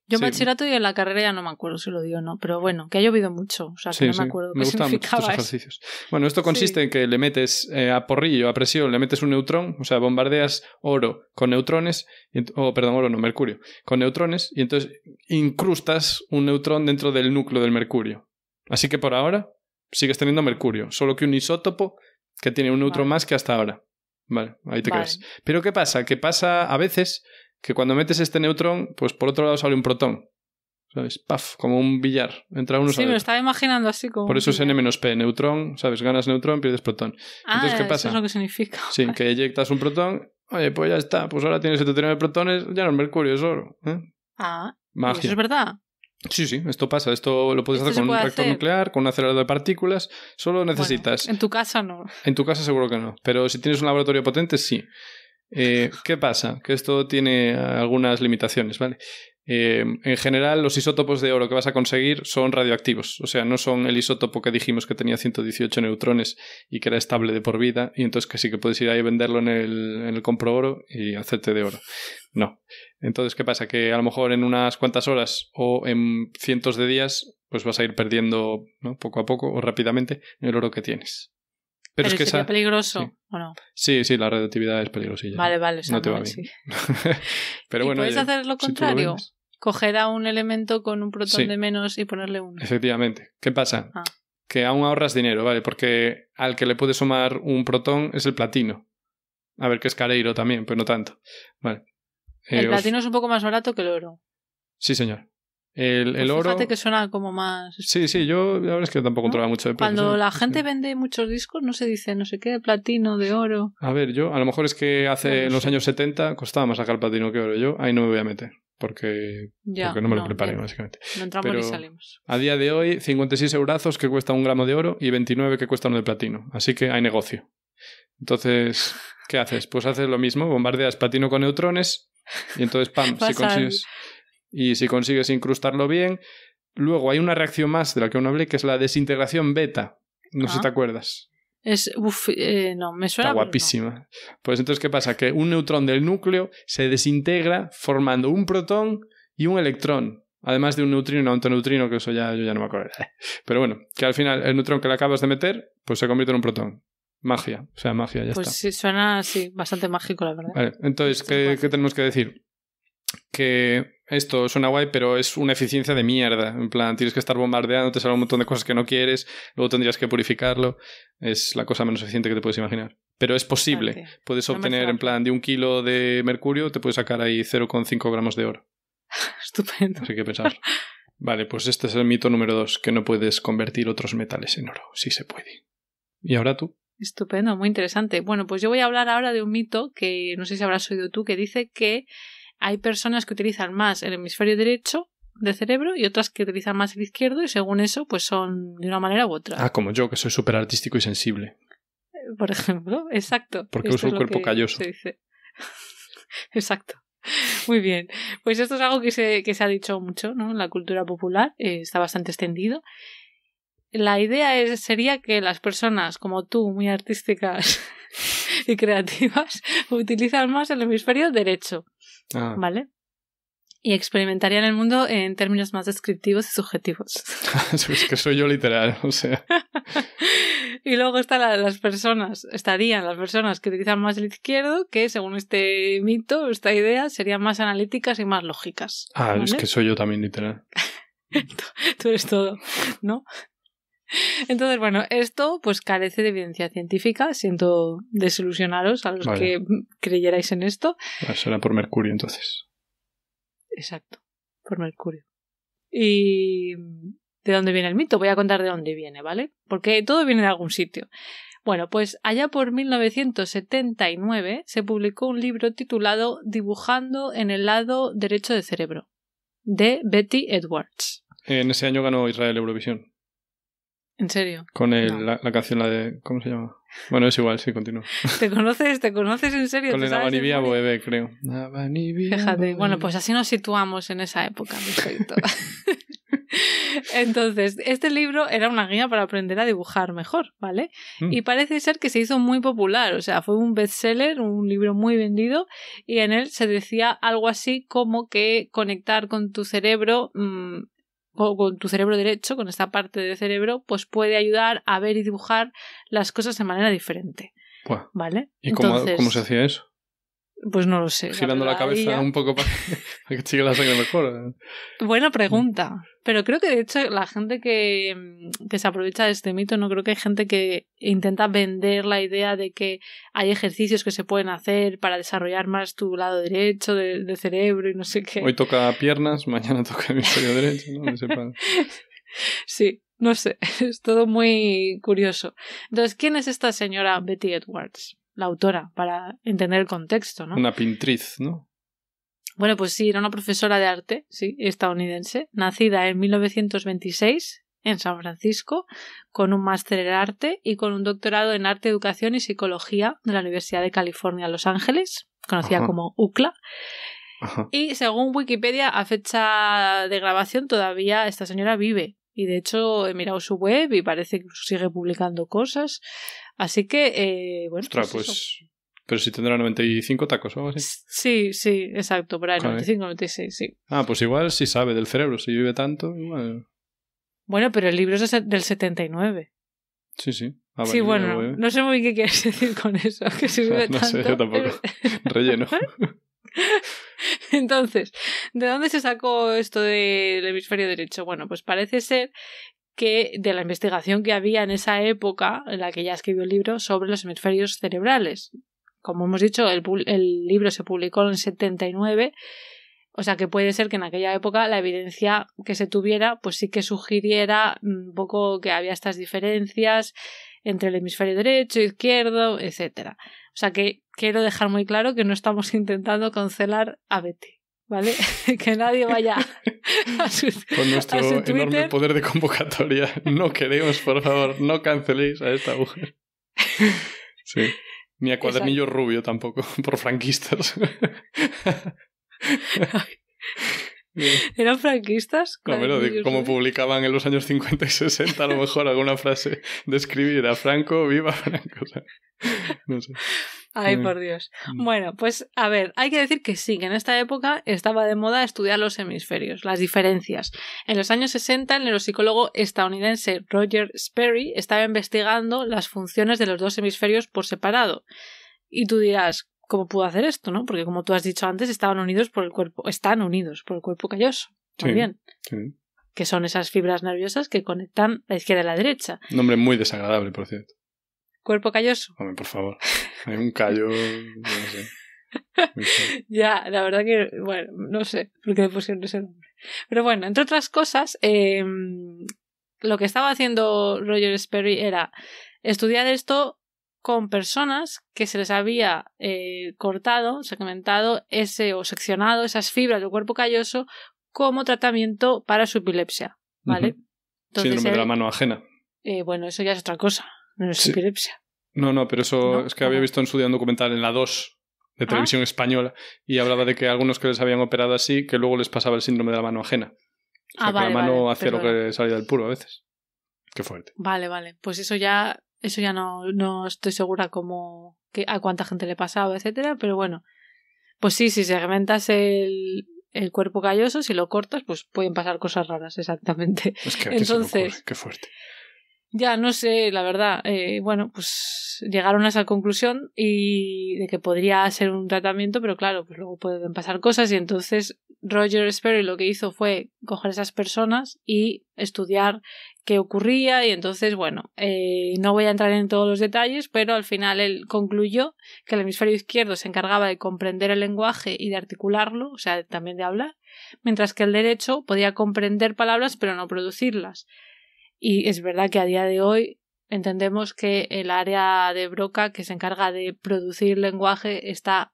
Speaker 1: Yo en bachillerato y en la carrera ya no me acuerdo si lo di o no, pero bueno, que ha llovido mucho, o sea, que no me acuerdo qué significaba
Speaker 2: mucho estos ejercicios. Bueno, esto consiste en que le metes a porrillo, a presión, le metes un neutrón, o sea, bombardeas oro con neutrones, mercurio, con neutrones, y entonces incrustas un neutrón dentro del núcleo del mercurio. Así que por ahora sigues teniendo mercurio, solo que un isótopo que tiene un neutrón más que hasta ahora. Vale, ahí te quedas. Pero ¿qué pasa? Que pasa a veces que cuando metes este neutrón, pues por otro lado sale un protón. ¿Sabes? ¡Paf! Como un billar. Entra uno.
Speaker 1: Sí, me lo estaba imaginando así como.
Speaker 2: Por eso es N-P. Neutrón, ¿sabes? Ganas neutrón, pierdes protón. Entonces, ¿qué pasa?
Speaker 1: Eso es lo que significa.
Speaker 2: Sí, que eyectas un protón. Oye, pues ya está. Pues ahora tienes 79 protones. Ya no es mercurio, es oro.
Speaker 1: Magia. ¿Eso es verdad?
Speaker 2: Sí, esto pasa. Esto lo puedes hacer con un reactor nuclear, con un acelerador de partículas. Solo necesitas...
Speaker 1: Bueno, en tu casa no.
Speaker 2: En tu casa seguro que no. Pero si tienes un laboratorio potente, sí. ¿Qué pasa? Que esto tiene algunas limitaciones, ¿vale? En general, los isótopos de oro que vas a conseguir son radioactivos. O sea, no son el isótopo que dijimos que tenía 118 neutrones y que era estable de por vida, y entonces que sí que puedes ir ahí a venderlo en el compro oro y hacerte de oro. No. Entonces, ¿qué pasa? Que a lo mejor en unas cuantas horas o en cientos de días, pues vas a ir perdiendo, ¿no? Poco a poco o rápidamente el oro que tienes.
Speaker 1: Pero es que sería peligroso,
Speaker 2: sí.
Speaker 1: ¿o no?
Speaker 2: Sí, la radioactividad es peligrosilla.
Speaker 1: Vale,
Speaker 2: no te va bien.
Speaker 1: Sí.
Speaker 2: Pero bueno,
Speaker 1: ¿puedes hacer lo contrario? Coger a un elemento con un protón de menos y ponerle uno.
Speaker 2: Efectivamente. ¿Qué pasa? Que aún ahorras dinero, ¿vale? Porque al que le puede sumar un protón es el platino. A ver, que es careiro también, pero no tanto. Vale.
Speaker 1: El platino es un poco más barato que el oro.
Speaker 2: Sí, señor. El oro...
Speaker 1: Fíjate que suena como más...
Speaker 2: Sí, yo la verdad es que tampoco controlaba mucho de precios.
Speaker 1: Cuando la gente vende muchos discos no se dice no sé qué, de platino, de oro...
Speaker 2: A ver, yo a lo mejor es que en los años 70 costaba más sacar platino que oro. Yo ahí no me voy a meter, porque no me lo preparé, básicamente.
Speaker 1: No entramos ni salimos.
Speaker 2: A día de hoy, 56 eurazos que cuesta un gramo de oro y 29 que cuesta uno de platino. Así que hay negocio. Entonces, ¿qué haces? Pues haces lo mismo, bombardeas platino con neutrones y entonces, ¡pam!, si consigues incrustarlo bien. Luego hay una reacción más de la que aún hablé, que es la desintegración beta. No sé si te acuerdas.
Speaker 1: No, me suena.
Speaker 2: Está guapísima. No. Pues entonces, ¿qué pasa? Que un neutrón del núcleo se desintegra formando un protón y un electrón. Además de un neutrino y un antineutrino, que eso yo ya no me acuerdo. Pero bueno, que al final el neutrón que le acabas de meter, pues se convierte en un protón. Magia. O sea, magia, ya está.
Speaker 1: Pues sí, suena bastante mágico, la verdad.
Speaker 2: Vale, entonces, ¿qué tenemos que decir? Que esto suena guay, pero es una eficiencia de mierda. En plan, tienes que estar bombardeando, te sale un montón de cosas que no quieres, luego tendrías que purificarlo. Es la cosa menos eficiente que te puedes imaginar. Pero es posible. Claro, puedes obtener, en plan, de 1 kilo de mercurio, te puedes sacar ahí 0,5 gramos de oro.
Speaker 1: Estupendo.
Speaker 2: Así que pensar. Vale, pues este es el mito número 2, que no puedes convertir otros metales en oro. Sí se puede. ¿Y ahora tú?
Speaker 1: Estupendo, muy interesante. Bueno, pues yo voy a hablar ahora de un mito que no sé si habrás oído tú, que dice que hay personas que utilizan más el hemisferio derecho del cerebro y otras que utilizan más el izquierdo y según eso pues son de una manera u otra.
Speaker 2: Ah, como yo, que soy súper artístico y sensible.
Speaker 1: Por ejemplo, exacto.
Speaker 2: Porque uso el cuerpo calloso.
Speaker 1: Se dice. Exacto. Muy bien. Pues esto es algo que se ha dicho mucho, ¿no? En la cultura popular, está bastante extendido. La idea sería que las personas como tú, muy artísticas y creativas, utilizan más el hemisferio derecho. ¿Vale? Y experimentarían el mundo en términos más descriptivos y subjetivos.
Speaker 2: Es que soy yo literal, o sea.
Speaker 1: Y luego estarían las personas que utilizan más el izquierdo, que según este mito, esta idea, serían más analíticas y más lógicas.
Speaker 2: ¿Vale? Es que soy yo también literal.
Speaker 1: Tú eres todo, ¿no? Entonces, bueno, esto pues carece de evidencia científica. Siento desilusionaros a los que creyerais en esto.
Speaker 2: Será por Mercurio, entonces.
Speaker 1: Exacto, por Mercurio. ¿Y de dónde viene el mito? Voy a contar de dónde viene, ¿vale? Porque todo viene de algún sitio. Bueno, pues allá por 1979 se publicó un libro titulado Dibujando en el lado derecho del cerebro, de Betty Edwards.
Speaker 2: En ese año ganó Israel Eurovisión.
Speaker 1: ¿En serio?
Speaker 2: Con la canción, la de... ¿Cómo se llama? Bueno, es igual, sí, continúa.
Speaker 1: ¿Te conoces en serio?
Speaker 2: Con el Abanivia Boebe, creo.
Speaker 1: Fíjate, bueno, pues así nos situamos en esa época. Perfecto. Entonces, este libro era una guía para aprender a dibujar mejor, ¿vale? Y parece ser que se hizo muy popular, o sea, fue un bestseller, un libro muy vendido, y en él se decía algo así como que conectar con tu cerebro... o con tu cerebro derecho, con esta parte del cerebro, pues puede ayudar a ver y dibujar las cosas de manera diferente.
Speaker 2: Buah.
Speaker 1: ¿Vale?
Speaker 2: ¿Y cómo se hacía eso?
Speaker 1: Pues no lo sé.
Speaker 2: Girando la cabeza un poco para que siga la sangre mejor.
Speaker 1: Buena pregunta. Pero creo que de hecho la gente que se aprovecha de este mito, no creo que hay gente que intenta vender la idea de que hay ejercicios que se pueden hacer para desarrollar más tu lado derecho del cerebro y no sé qué.
Speaker 2: Hoy toca piernas, mañana toca hemisferio derecho, ¿no? No sepa.
Speaker 1: Sí, no sé. Es todo muy curioso. Entonces, ¿quién es esta señora Betty Edwards? La autora, para entender el contexto, ¿no?
Speaker 2: Una pintriz, ¿no?
Speaker 1: Bueno, pues sí, era una profesora de arte, sí, estadounidense, nacida en 1926 en San Francisco, con un máster en arte y con un doctorado en arte, educación y psicología de la Universidad de California, Los Ángeles, conocida como UCLA.
Speaker 2: Ajá.
Speaker 1: Y según Wikipedia, a fecha de grabación todavía esta señora vive. Y de hecho he mirado su web y parece que sigue publicando cosas. Así que, bueno.
Speaker 2: Ostras, pues pero si tendrá 95 tacos o algo así.
Speaker 1: Sí, exacto, por ahí, 95, 96, sí.
Speaker 2: Ah, pues igual sí sabe del cerebro, si vive tanto, igual.
Speaker 1: Bueno, pero el libro es del 79.
Speaker 2: Sí.
Speaker 1: Sí, bueno, no sé muy bien qué quieres decir con eso, que si vive
Speaker 2: no
Speaker 1: tanto.
Speaker 2: sé, yo tampoco. Relleno.
Speaker 1: Entonces, ¿de dónde se sacó esto del hemisferio derecho? Bueno, pues parece ser que de la investigación que había en esa época, en la que ella escribió el libro, sobre los hemisferios cerebrales. Como hemos dicho, el libro se publicó en el 79, o sea que puede ser que en aquella época la evidencia que se tuviera pues sí que sugiriera un poco que había estas diferencias entre el hemisferio derecho, izquierdo, etcétera. O sea que quiero dejar muy claro que no estamos intentando cancelar a Betty, ¿vale? Que nadie vaya a su
Speaker 2: Con nuestro enorme poder de convocatoria. No queremos, por favor, no canceléis a esta mujer. Sí. Ni a Cuadernillo
Speaker 1: Exacto.
Speaker 2: Rubio tampoco, por franquistas.
Speaker 1: ¿Eran franquistas?
Speaker 2: No, pero como publicaban en los años 50 y 60, a lo mejor alguna frase de escribir a Franco, viva Franco. O sea, no sé.
Speaker 1: Ay, por Dios. Bueno, pues a ver, hay que decir que sí, que en esta época estaba de moda estudiar los hemisferios, las diferencias. En los años 60, el neuropsicólogo estadounidense Roger Sperry estaba investigando las funciones de los dos hemisferios por separado. Y tú dirás, ¿cómo pudo hacer esto, no? Porque como tú has dicho antes, están unidos por el cuerpo calloso. Muy bien.
Speaker 2: Sí.
Speaker 1: Que son esas fibras nerviosas que conectan la izquierda y la derecha.
Speaker 2: Nombre muy desagradable, por cierto.
Speaker 1: ¿Cuerpo calloso?
Speaker 2: Hombre, por favor. Hay un callo, no sé.
Speaker 1: Ya, la verdad que, bueno, no sé por qué le pusieron ese nombre. Pero bueno, entre otras cosas, lo que estaba haciendo Roger Sperry era estudiar esto con personas que se les había cortado, segmentado o seccionado esas fibras del cuerpo calloso como tratamiento para su epilepsia, ¿vale?
Speaker 2: Entonces, síndrome de la mano ajena.
Speaker 1: Bueno, eso ya es otra cosa, no es epilepsia.
Speaker 2: No, pero eso es que había visto en su día un documental en la 2 de televisión española y hablaba de que algunos que les habían operado así, que luego les pasaba el síndrome de la mano ajena. O sea, que la mano hacía lo que salía del puro a veces. Qué fuerte.
Speaker 1: Vale. Pues eso ya no estoy segura a cuánta gente le pasaba, etcétera, pero bueno. Pues sí, si segmentas el cuerpo calloso, si lo cortas, pues pueden pasar cosas raras, exactamente.
Speaker 2: Es que entonces, qué fuerte.
Speaker 1: Ya, no sé, la verdad. Bueno, pues llegaron a esa conclusión y de que podría ser un tratamiento, pero claro, pues luego pueden pasar cosas y entonces Roger Sperry lo que hizo fue coger a esas personas y estudiar qué ocurría y entonces, bueno, no voy a entrar en todos los detalles, pero al final él concluyó que el hemisferio izquierdo se encargaba de comprender el lenguaje y de articularlo, o sea, también de hablar, mientras que el derecho podía comprender palabras pero no producirlas. Y es verdad que a día de hoy entendemos que el área de Broca que se encarga de producir lenguaje está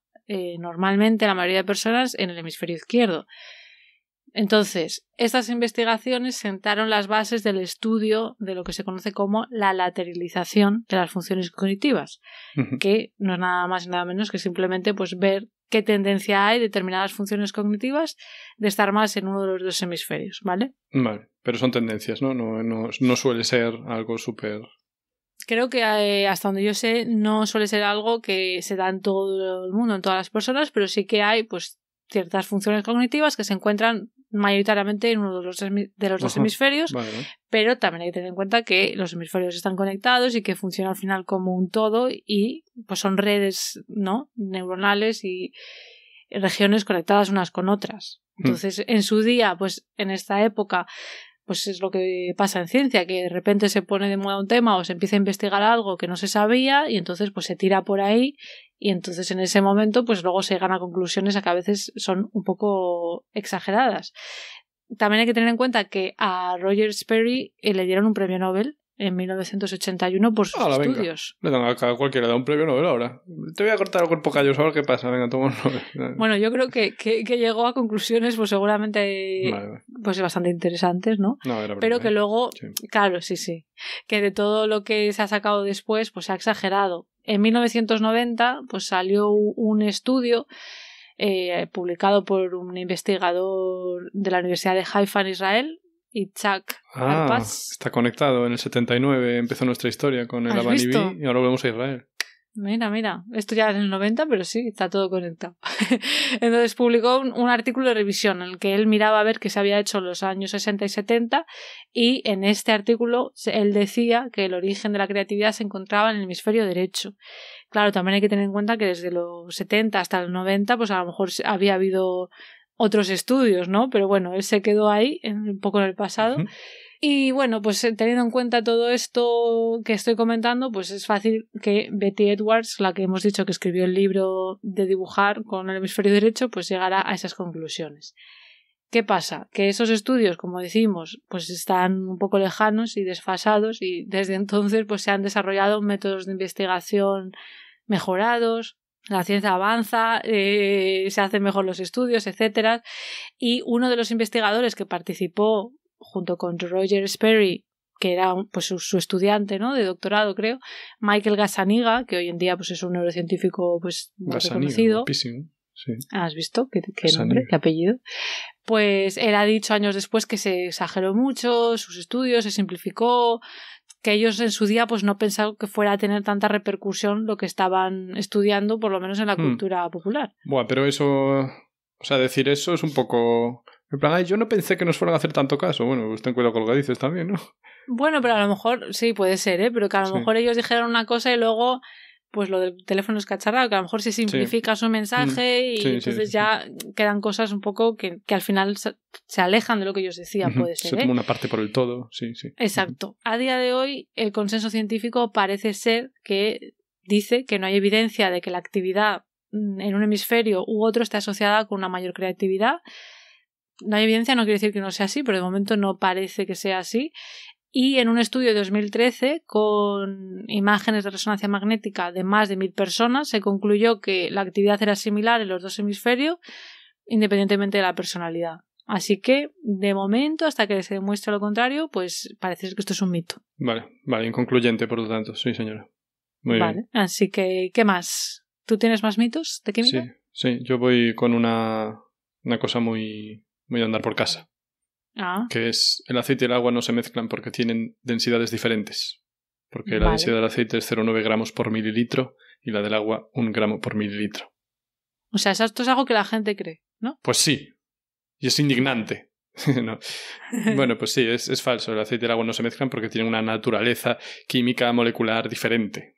Speaker 1: normalmente, la mayoría de personas, en el hemisferio izquierdo. Entonces, estas investigaciones sentaron las bases del estudio de lo que se conoce como la lateralización de las funciones cognitivas, que no es nada más y nada menos que simplemente pues ver qué tendencia hay determinadas funciones cognitivas de estar más en uno de los dos hemisferios, ¿vale?
Speaker 2: Vale, pero son tendencias, ¿no? No suele ser algo súper...
Speaker 1: Creo que hasta donde yo sé no suele ser algo que se da en todo el mundo, en todas las personas, pero sí que hay pues ciertas funciones cognitivas que se encuentran mayoritariamente en uno de los dos hemisferios,
Speaker 2: vale.
Speaker 1: Pero también hay que tener en cuenta que los hemisferios están conectados y que funcionan al final como un todo y pues son redes, ¿no?, neuronales y regiones conectadas unas con otras. Entonces, en su día, pues en esta época, pues es lo que pasa en ciencia, que de repente se pone de moda un tema o se empieza a investigar algo que no se sabía y entonces pues se tira por ahí y entonces en ese momento pues luego se llegan a conclusiones que a veces son un poco exageradas. También hay que tener en cuenta que a Roger Sperry le dieron un premio Nobel en 1981 por sus estudios.
Speaker 2: Venga. A cualquiera da un premio Nobel ahora. Te voy a cortar el cuerpo callos a ver qué pasa. Venga, toma un Nobel.
Speaker 1: Bueno, yo creo que llegó a conclusiones pues seguramente pues bastante interesantes, ¿no? Pero que luego, claro, sí, que de todo lo que se ha sacado después pues se ha exagerado. En 1990 pues salió un estudio publicado por un investigador de la Universidad de Haifa en Israel, Itzhak Harpaz.
Speaker 2: Está conectado. En el 79 empezó nuestra historia con el Abaniví y ahora volvemos a Israel.
Speaker 1: Mira, esto ya es en el 90, pero sí, está todo conectado. Entonces publicó un artículo de revisión en el que él miraba a ver qué se había hecho en los años 60 y 70 y en este artículo él decía que el origen de la creatividad se encontraba en el hemisferio derecho. Claro, también hay que tener en cuenta que desde los 70 hasta los 90 pues a lo mejor había habido otros estudios, ¿no? Pero bueno, él se quedó ahí, un poco en el pasado. Uh-huh. Y bueno, pues teniendo en cuenta todo esto que estoy comentando, pues es fácil que Betty Edwards, la que hemos dicho que escribió el libro de dibujar con el hemisferio derecho, pues llegara a esas conclusiones. ¿Qué pasa? Que esos estudios, como decimos, pues están un poco lejanos y desfasados y desde entonces pues se han desarrollado métodos de investigación mejorados. La ciencia avanza, se hacen mejor los estudios, etcétera. Y uno de los investigadores que participó junto con Roger Sperry, que era pues su estudiante, ¿no? De doctorado, creo, Michael Gazzaniga, que hoy en día pues es un neurocientífico pues muy reconocido.
Speaker 2: Guapísimo. Sí.
Speaker 1: ¿Has visto? ¿Qué nombre? ¿Qué apellido? Pues él ha dicho años después que se exageró mucho sus estudios, se simplificó, que ellos en su día pues no pensaban que fuera a tener tanta repercusión lo que estaban estudiando, por lo menos en la cultura popular.
Speaker 2: Bueno, pero eso, o sea, decir eso es un poco... En plan, yo no pensé que nos fueran a hacer tanto caso. Bueno, pues ten cuidado con lo que dices también, ¿no?
Speaker 1: Bueno, pero a lo mejor, sí, puede ser, pero que a lo mejor ellos dijeron una cosa y luego, pues lo del teléfono es cacharrado, que a lo mejor se simplifica su mensaje y entonces ya quedan cosas un poco que al final se alejan de lo que ellos decían, puede ser.
Speaker 2: Se toma una parte por el todo, sí.
Speaker 1: Exacto. A día de hoy, el consenso científico parece ser que dice que no hay evidencia de que la actividad en un hemisferio u otro esté asociada con una mayor creatividad. No hay evidencia, no quiere decir que no sea así, pero de momento no parece que sea así. Y en un estudio de 2013, con imágenes de resonancia magnética de más de 1.000 personas, se concluyó que la actividad era similar en los dos hemisferios, independientemente de la personalidad. Así que, de momento, hasta que se demuestre lo contrario, pues parece ser que esto es un mito.
Speaker 2: Vale, inconcluyente, por lo tanto, sí, señora. Muy bien.
Speaker 1: Así que, ¿qué más? ¿Tú tienes más mitos de química?
Speaker 2: Sí, yo voy con una cosa muy de andar por casa. Que es el aceite y el agua no se mezclan porque tienen densidades diferentes. Porque la densidad del aceite es 0,9 gramos por mililitro y la del agua 1 gramo por mililitro.
Speaker 1: O sea, esto es algo que la gente cree, ¿no?
Speaker 2: Pues sí. Y es indignante. No. Bueno, pues sí, es falso. El aceite y el agua no se mezclan porque tienen una naturaleza química molecular diferente.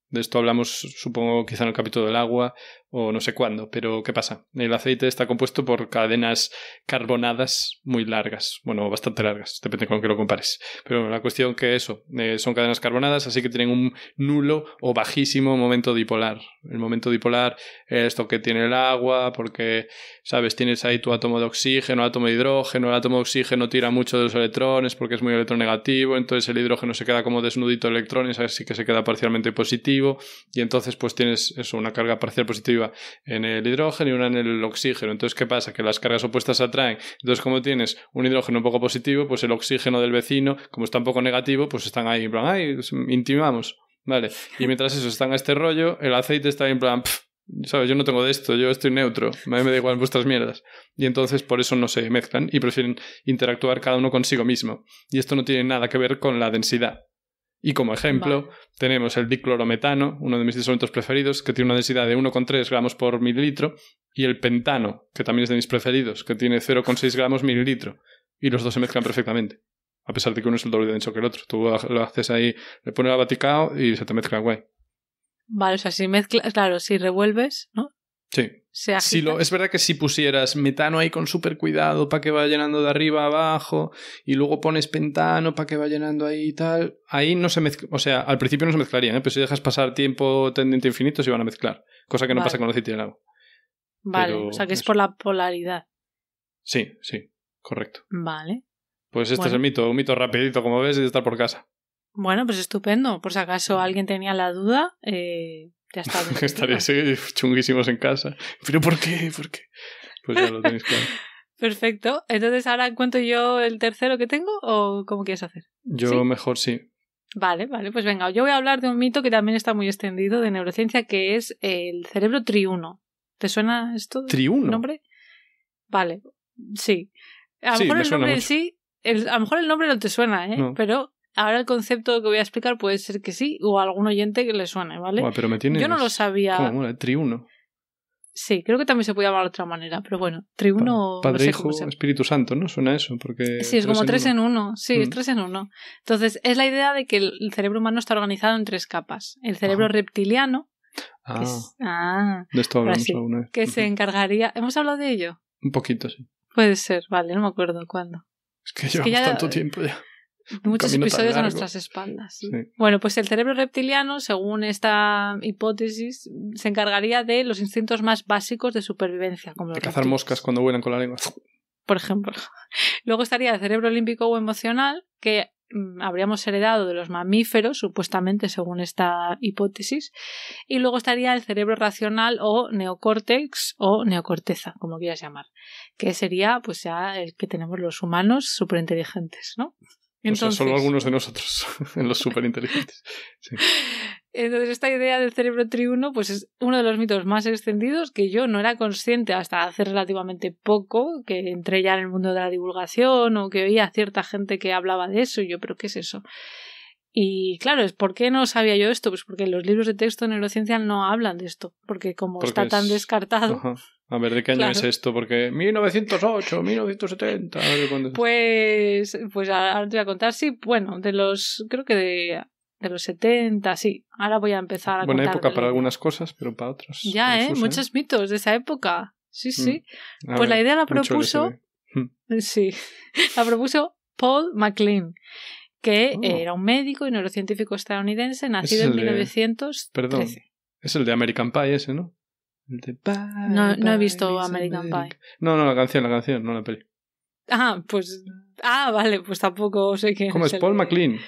Speaker 2: De esto hablamos, supongo, quizá en el capítulo del agua o no sé cuándo. Pero, ¿qué pasa? El aceite está compuesto por cadenas carbonadas muy largas. Bueno, bastante largas, depende con qué lo compares. Pero la cuestión que son cadenas carbonadas, así que tienen un nulo o bajísimo momento dipolar. El momento dipolar es esto que tiene el agua, porque, ¿sabes? Tienes ahí tu átomo de oxígeno, átomo de hidrógeno. El átomo de oxígeno tira mucho de los electrones porque es muy electronegativo. Entonces el hidrógeno se queda como desnudito de electrones, así que se queda parcialmente positivo. Y entonces pues tienes una carga parcial positiva en el hidrógeno y una en el oxígeno. Entonces, ¿qué pasa? Que las cargas opuestas se atraen. Entonces, como tienes un hidrógeno un poco positivo, pues el oxígeno del vecino, como está un poco negativo, pues están ahí en plan, intimamos. Vale. Y mientras eso están a este rollo, el aceite está ahí en plan, ¿sabes? Yo no tengo de esto, yo estoy neutro, a mí me da igual vuestras mierdas. Y entonces por eso no se mezclan y prefieren interactuar cada uno consigo mismo. Y esto no tiene nada que ver con la densidad. Y como ejemplo, tenemos el diclorometano, uno de mis disolutos preferidos, que tiene una densidad de 1,3 gramos por mililitro, y el pentano, que también es de mis preferidos, que tiene 0,6 gramos mililitro. Y los dos se mezclan perfectamente, a pesar de que uno es el doble de denso que el otro. Tú lo haces ahí, le pones el abaticao y se te mezcla guay.
Speaker 1: Vale, o sea, si mezclas, claro, si revuelves, ¿no?
Speaker 2: Sí. Es verdad que si pusieras metano ahí con súper cuidado para que vaya llenando de arriba a abajo y luego pones pentano para que vaya llenando ahí y tal, ahí no se mezcla, o sea, al principio no se mezclarían, pero si dejas pasar tiempo tendente infinito se van a mezclar, cosa que no pasa con el aceite y el agua.
Speaker 1: Vale, pero, o sea que es por la polaridad.
Speaker 2: Sí, correcto.
Speaker 1: Vale.
Speaker 2: Pues este es el mito, un mito rapidito, como ves, y de estar por casa.
Speaker 1: Bueno, pues estupendo. Por si acaso alguien tenía la duda, ya está.
Speaker 2: Estaríais chunguísimos en casa. ¿Pero por qué? ¿Por qué? Pues ya lo tenéis claro.
Speaker 1: Perfecto. Entonces, ¿ahora cuento yo el tercero que tengo o cómo quieres hacer?
Speaker 2: Yo
Speaker 1: ¿Sí?
Speaker 2: mejor sí.
Speaker 1: Vale, pues venga. Yo voy a hablar de un mito que también está muy extendido de neurociencia, que es el cerebro triuno. ¿Te suena esto?
Speaker 2: ¿Triuno?
Speaker 1: ¿Nombre? Vale, sí. A lo
Speaker 2: Sí,
Speaker 1: mejor
Speaker 2: me
Speaker 1: el
Speaker 2: suena
Speaker 1: nombre en
Speaker 2: mucho.
Speaker 1: sí, a lo mejor el nombre no te suena, ¿eh?
Speaker 2: No.
Speaker 1: Pero ahora el concepto que voy a explicar puede ser que sí, o a algún oyente que le suene, ¿vale?
Speaker 2: Buah, pero me tienes...
Speaker 1: Yo no lo sabía.
Speaker 2: ¿Cómo mola? Triuno.
Speaker 1: Sí, creo que también se puede llamar de otra manera, pero bueno, triuno...
Speaker 2: Padre,
Speaker 1: no sé
Speaker 2: Hijo,
Speaker 1: cómo se...
Speaker 2: Espíritu Santo, ¿no? Suena eso, porque...
Speaker 1: Sí, es como 3 en 1. Sí, es 3 en 1. Entonces, es la idea de que el cerebro humano está organizado en 3 capas. El cerebro reptiliano, que es...
Speaker 2: de esto hablamos
Speaker 1: sí,
Speaker 2: alguna vez.
Speaker 1: que se encargaría... ¿Hemos hablado de ello?
Speaker 2: Un poquito, sí.
Speaker 1: Puede ser, vale, no me acuerdo cuándo.
Speaker 2: Es que llevamos tanto tiempo ya.
Speaker 1: Muchos episodios a nuestras espaldas. Sí. Bueno, pues el cerebro reptiliano, según esta hipótesis, se encargaría de los instintos más básicos de supervivencia, como
Speaker 2: de
Speaker 1: los
Speaker 2: cazar
Speaker 1: reptiles.
Speaker 2: Moscas cuando vuelan con la lengua.
Speaker 1: Por ejemplo. Luego estaría el cerebro límbico o emocional, que habríamos heredado de los mamíferos, supuestamente según esta hipótesis. Y luego estaría el cerebro racional o neocórtex o neocorteza, como quieras llamar, que sería pues ya el que tenemos los humanos superinteligentes, ¿no?
Speaker 2: Entonces, o sea, solo algunos de nosotros, en los superinteligentes. Sí.
Speaker 1: Entonces, esta idea del cerebro triuno pues es uno de los mitos más extendidos que yo no era consciente hasta hace relativamente poco, que entré ya en el mundo de la divulgación o que oía a cierta gente que hablaba de eso y yo, ¿pero qué es eso? Y claro, ¿por qué no sabía yo esto? Pues porque los libros de texto de neurociencia no hablan de esto, porque está tan descartado...
Speaker 2: Ajá. A ver, ¿de qué año es esto? Porque 1908, 1970... A ver, ¿cuándo es?
Speaker 1: Pues ahora te voy a contar, sí, bueno, creo que de los 70, sí. Ahora voy a empezar a contar.
Speaker 2: Buena época para algunas cosas, pero para otras...
Speaker 1: Ya, muchos mitos de esa época. Sí, sí. Pues la idea la propuso... Sí, la propuso Paul MacLean, que era un médico y neurocientífico estadounidense nacido en 1913.
Speaker 2: Perdón, es el de American Pie ese, ¿no? El de
Speaker 1: no he visto American Pie.
Speaker 2: No, la canción, no la peli.
Speaker 1: Vale, pues tampoco sé quién es.
Speaker 2: ¿Cómo es? Paul MacLean.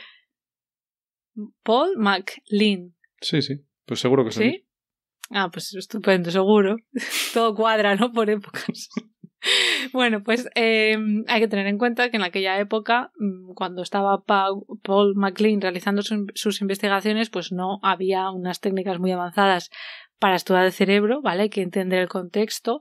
Speaker 1: Paul MacLean.
Speaker 2: Sí, pues seguro que
Speaker 1: sí. Pues estupendo, seguro. Todo cuadra, ¿no? Por épocas. Bueno, pues hay que tener en cuenta que en aquella época, cuando estaba Paul MacLean realizando sus investigaciones, pues no había unas técnicas muy avanzadas para estudiar el cerebro, ¿vale? Hay que entender el contexto.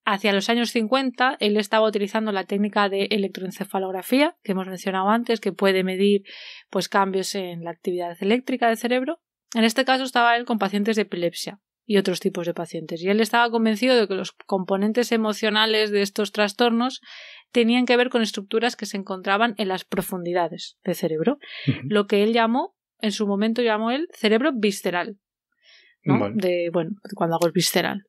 Speaker 1: Hacia los años 50, él estaba utilizando la técnica de electroencefalografía, que hemos mencionado antes, que puede medir pues cambios en la actividad eléctrica del cerebro. En este caso estaba él con pacientes de epilepsia y otros tipos de pacientes. Y él estaba convencido de que los componentes emocionales de estos trastornos tenían que ver con estructuras que se encontraban en las profundidades del cerebro. Lo que él en su momento llamó el cerebro visceral, ¿no? Vale. Cuando hago el visceral.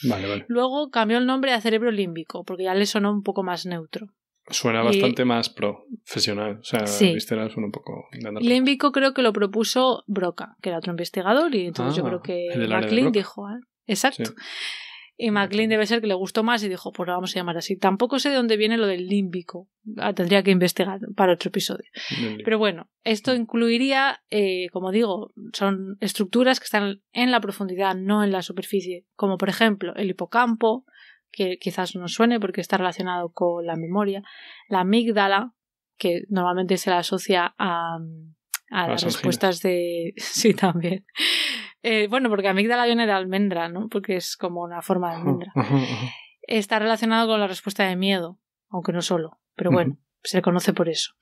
Speaker 2: Vale.
Speaker 1: Luego cambió el nombre a cerebro límbico, porque ya le sonó un poco más neutro.
Speaker 2: Suena bastante más profesional. O sea, sí. Visceral suena un poco...
Speaker 1: Límbico creo que lo propuso Broca, que era otro investigador, y entonces yo creo que MacLean dijo... Exacto. Sí. Y MacLean debe ser que le gustó más y dijo, pues lo vamos a llamar así. Tampoco sé de dónde viene lo del límbico. Tendría que investigar para otro episodio. Pero bueno, esto incluiría, como digo, son estructuras que están en la profundidad, no en la superficie. Como por ejemplo el hipocampo, que quizás no suene porque está relacionado con la memoria. La amígdala, que normalmente se la asocia a las respuestas de... Sí, también. Porque amígdala viene de almendra, ¿no? Porque es como una forma de almendra. Está relacionado con la respuesta de miedo, aunque no solo. Pero bueno, se le conoce por eso.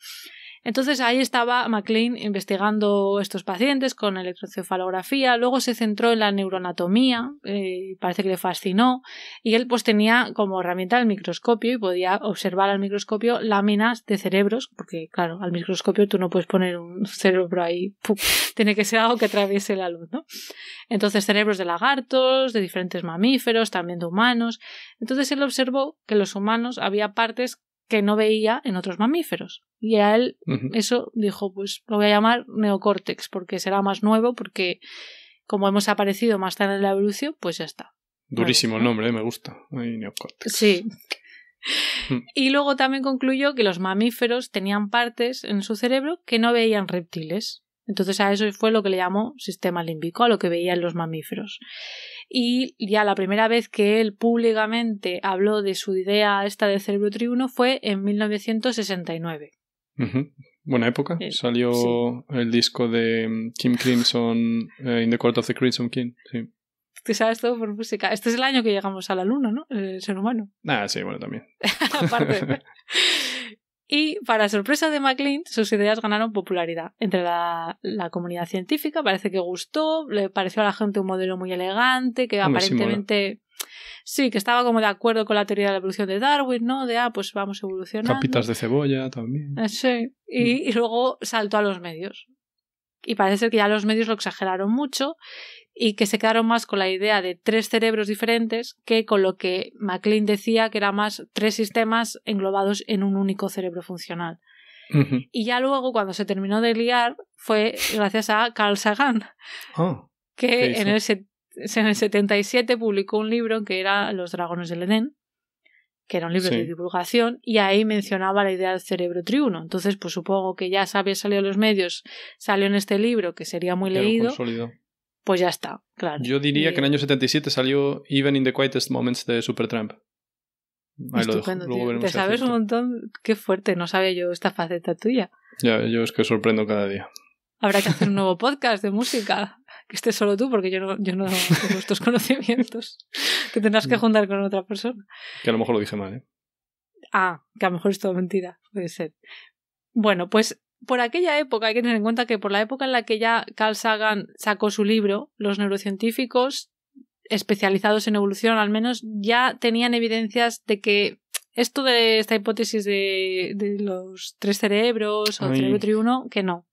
Speaker 1: Entonces ahí estaba MacLean investigando estos pacientes con electroencefalografía, luego se centró en la neuroanatomía, parece que le fascinó, y él pues tenía como herramienta el microscopio y podía observar al microscopio láminas de cerebros, porque claro, al microscopio tú no puedes poner un cerebro ahí, tiene que ser algo que atraviese la luz, ¿no? Entonces cerebros de lagartos, de diferentes mamíferos, también de humanos. Entonces él observó que en los humanos había partes que no veía en otros mamíferos. Y a él eso dijo, pues lo voy a llamar neocórtex, porque será más nuevo, porque como hemos aparecido más tarde en la evolución, pues ya está.
Speaker 2: Durísimo el nombre, me gusta. Ay, neocórtex.
Speaker 1: Sí. Y luego también concluyó que los mamíferos tenían partes en su cerebro que no veían reptiles. Entonces a eso fue lo que le llamó sistema límbico, a lo que veían los mamíferos. Y ya la primera vez que él públicamente habló de su idea esta del cerebro triuno fue en 1969.
Speaker 2: Buena época. Salió el disco de King Crimson, In the Court of the Crimson King. Sí.
Speaker 1: Tú sabes todo por música. Este es el año que llegamos a la luna, ¿no? El ser humano.
Speaker 2: Sí, bueno, también.
Speaker 1: Aparte. Y para sorpresa de MacLean, sus ideas ganaron popularidad entre la comunidad científica. Parece que gustó, le pareció a la gente un modelo muy elegante, que aparentemente... Sí, que estaba como de acuerdo con la teoría de la evolución de Darwin, ¿no? De, pues vamos evolucionando.
Speaker 2: Capitas de cebolla también.
Speaker 1: Sí. Y luego saltó a los medios. Y parece ser que ya los medios lo exageraron mucho y que se quedaron más con la idea de 3 cerebros diferentes que con lo que MacLean decía que era más 3 sistemas englobados en un único cerebro funcional. Y ya luego, cuando se terminó de liar, fue gracias a Carl Sagan, que en el 77 publicó un libro que era Los dragones del Edén, que era un libro de divulgación, y ahí mencionaba la idea del cerebro triuno. Entonces, pues supongo que ya había salido en los medios, salió en este libro, que sería muy leído, pues ya está, claro.
Speaker 2: Yo diría que en el año 77 salió Even in the Quietest Moments de Supertramp. Ahí
Speaker 1: estupendo, lo dejo. Te sabes un montón, qué fuerte, no sabía yo esta faceta tuya.
Speaker 2: Ya, yo es que sorprendo cada día.
Speaker 1: Habrá que hacer un nuevo podcast de música, que estés solo tú, porque yo no tengo estos conocimientos. Te tendrás que juntar con otra persona.
Speaker 2: Que a lo mejor lo dije mal, ¿eh?
Speaker 1: Que a lo mejor es todo mentira, puede ser. Bueno, pues por aquella época hay que tener en cuenta que por la época en la que ya Carl Sagan sacó su libro, los neurocientíficos especializados en evolución al menos ya tenían evidencias de que esto de esta hipótesis de los 3 cerebros o cerebro triuno, que no.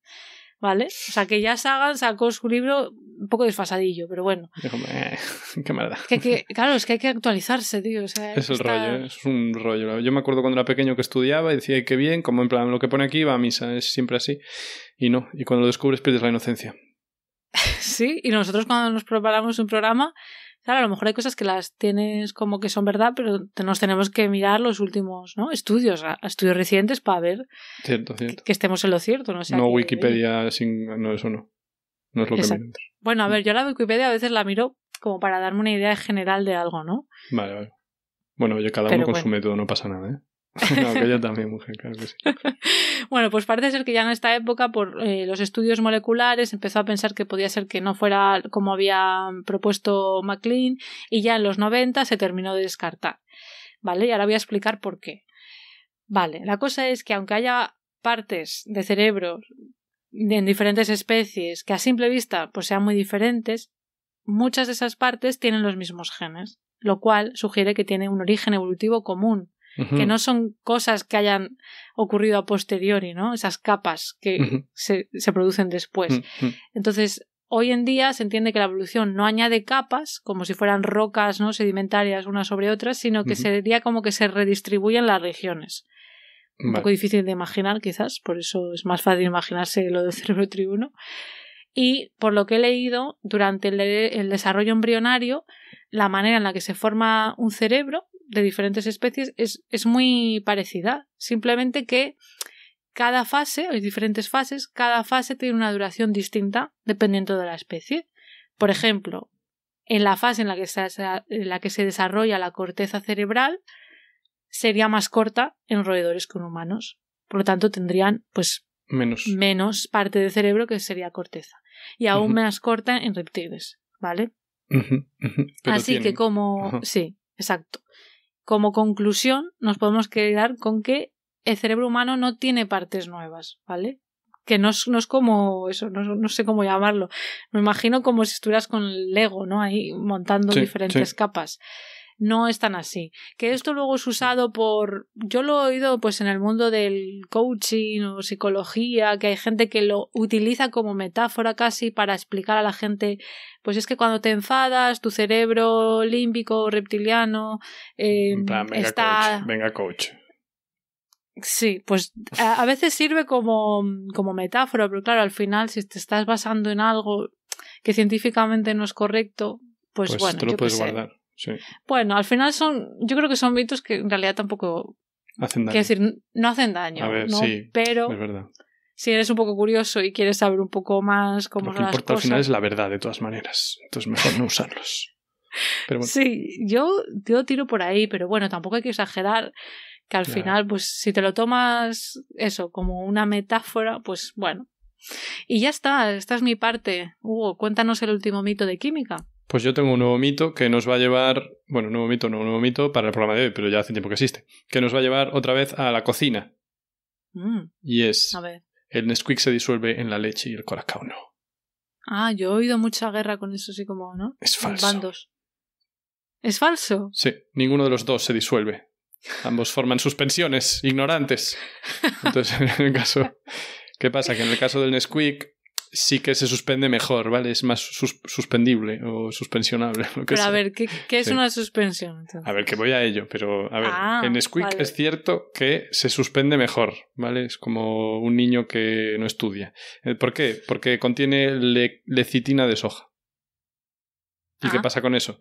Speaker 1: ¿Vale? O sea, que ya Sagan sacó su libro un poco desfasadillo, pero bueno.
Speaker 2: Qué maldad.
Speaker 1: Claro, es que hay que actualizarse, tío. O sea,
Speaker 2: es el rollo, es un rollo. Yo me acuerdo cuando era pequeño que estudiaba y decía que bien, como en plan lo que pone aquí va a misa, es siempre así. Y no, y cuando lo descubres pierdes la inocencia.
Speaker 1: Sí, y nosotros cuando nos preparamos un programa, claro, a lo mejor hay cosas que las tienes como que son verdad, pero nos tenemos que mirar los últimos, ¿no? estudios recientes para ver
Speaker 2: cierto.
Speaker 1: Que estemos en lo cierto. No,
Speaker 2: no Wikipedia, no, eso no. No es lo que me...
Speaker 1: Bueno, a ver, yo la Wikipedia a veces la miro como para darme una idea general de algo, ¿no?
Speaker 2: Vale. Bueno, oye, cada uno con su método, no pasa nada, ¿eh? No, que yo también, mujer, claro que sí.
Speaker 1: Bueno, pues parece ser que ya en esta época, por los estudios moleculares, empezó a pensar que podía ser que no fuera como había propuesto MacLean, y ya en los 90 se terminó de descartar. ¿Vale? Y ahora voy a explicar por qué. Vale, la cosa es que aunque haya partes de cerebro en diferentes especies que a simple vista pues sean muy diferentes, muchas de esas partes tienen los mismos genes, lo cual sugiere que tiene un origen evolutivo común. Que no son cosas que hayan ocurrido a posteriori, ¿no? Esas capas que se producen después. Entonces, hoy en día se entiende que la evolución no añade capas, como si fueran rocas, ¿no? Sedimentarias unas sobre otras, sino que sería como que se redistribuyen las regiones. Un poco difícil de imaginar, quizás, por eso es más fácil imaginarse lo del cerebro triuno. Y por lo que he leído, durante el desarrollo embrionario, la manera en la que se forma un cerebro de diferentes especies es muy parecida. Simplemente que cada fase, hay diferentes fases, cada fase tiene una duración distinta dependiendo de la especie. Por ejemplo, en la fase en la que se desarrolla la corteza cerebral, sería más corta en roedores que en humanos. Por lo tanto, tendrían pues menos parte del cerebro que sería corteza. Y aún más corta en reptiles, ¿vale? Así que como... Sí, exacto. Como conclusión, nos podemos quedar con que el cerebro humano no tiene partes nuevas, ¿vale? Que no es como eso, no sé cómo llamarlo. Me imagino como si estuvieras con el Lego, ¿no? Ahí montando diferentes capas. No es tan así. Que esto luego es usado yo lo he oído pues en el mundo del coaching o psicología, que hay gente que lo utiliza como metáfora casi para explicar a la gente, pues es que cuando te enfadas, tu cerebro límbico, reptiliano,
Speaker 2: Venga, coach.
Speaker 1: Sí, pues a veces sirve como metáfora, pero claro, al final si te estás basando en algo que científicamente no es correcto, pues bueno,
Speaker 2: te lo puedes guardar. Sí.
Speaker 1: Bueno, al final yo creo que son mitos que en realidad tampoco
Speaker 2: hacen daño.
Speaker 1: Quiero decir, no hacen daño,
Speaker 2: A ver,
Speaker 1: ¿no?
Speaker 2: sí,
Speaker 1: pero
Speaker 2: es verdad.
Speaker 1: Si eres un poco curioso y quieres saber un poco más cómo son las cosas...
Speaker 2: Lo que importa al final es la verdad, de todas maneras. Entonces mejor no usarlos. Pero bueno.
Speaker 1: Sí, yo tiro por ahí, pero bueno, tampoco hay que exagerar, que al final, pues si te lo tomas eso como una metáfora, pues bueno. Y ya está, esta es mi parte. Hugo, cuéntanos el último mito de química.
Speaker 2: Pues yo tengo un nuevo mito que nos va a llevar... Bueno, un nuevo mito para el programa de hoy, pero ya hace tiempo que existe. Que nos va a llevar otra vez a la cocina. Y es...
Speaker 1: A ver.
Speaker 2: El Nesquik se disuelve en la leche y el Colacao no.
Speaker 1: Ah, yo he oído mucha guerra con eso, así como, ¿no?
Speaker 2: Es falso.
Speaker 1: Bandos. ¿Es falso?
Speaker 2: Sí, ninguno de los dos se disuelve. Ambos forman suspensiones ignorantes. Entonces, en el caso... ¿Qué pasa? Que en el caso del Nesquik sí que se suspende mejor, ¿vale? Es más suspendible o suspensionable. Lo que
Speaker 1: pero
Speaker 2: sea.
Speaker 1: A ver, ¿qué es una suspensión? Entonces?
Speaker 2: A ver, que voy a ello, pero a ver, en Nesquik es cierto que se suspende mejor, ¿vale? Es como un niño que no estudia. ¿Por qué? Porque contiene lecitina de soja. ¿Y qué pasa con eso?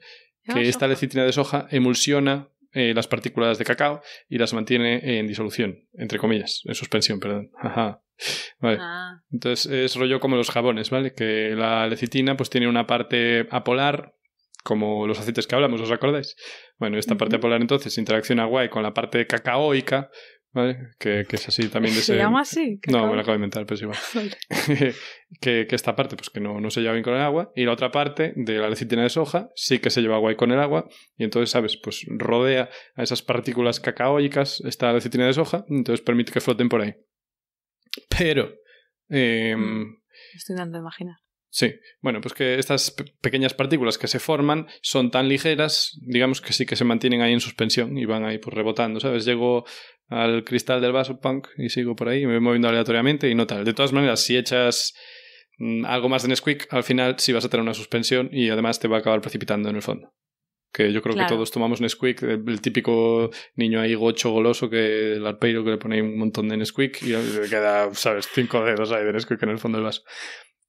Speaker 2: Que esta lecitina de soja emulsiona las partículas de cacao y las mantiene en disolución, entre comillas, en suspensión, perdón. Ajá. Vale. Entonces es rollo como los jabones, ¿vale? Que la lecitina pues tiene una parte apolar, como los aceites que hablamos, ¿os acordáis? Bueno, esta parte apolar entonces interacciona guay con la parte cacaoica, ¿vale? Que es así también de ese...
Speaker 1: ¿Se llama así?
Speaker 2: No, me lo acabo de inventar, pero es igual. Vale. que esta parte pues que no se lleva bien con el agua, y la otra parte de la lecitina de soja sí que se lleva guay con el agua, y entonces, ¿sabes? Pues rodea a esas partículas cacaoicas esta lecitina de soja, entonces permite que floten por ahí. Pero...
Speaker 1: Estoy dando a imaginar.
Speaker 2: Sí, bueno, pues que estas pequeñas partículas que se forman son tan ligeras, digamos que sí que se mantienen ahí en suspensión y van ahí pues rebotando, ¿sabes? Llego al cristal del vaso, punk, y sigo por ahí, me voy moviendo aleatoriamente y no tal. De todas maneras, si echas algo más de Nesquik, al final sí vas a tener una suspensión y además te va a acabar precipitando en el fondo. Que yo creo que todos tomamos Nesquik, el típico niño ahí gocho, goloso, que el arpeiro que le pone un montón de Nesquik y le queda, ¿sabes? 5 dedos ahí de Nesquik en el fondo del vaso.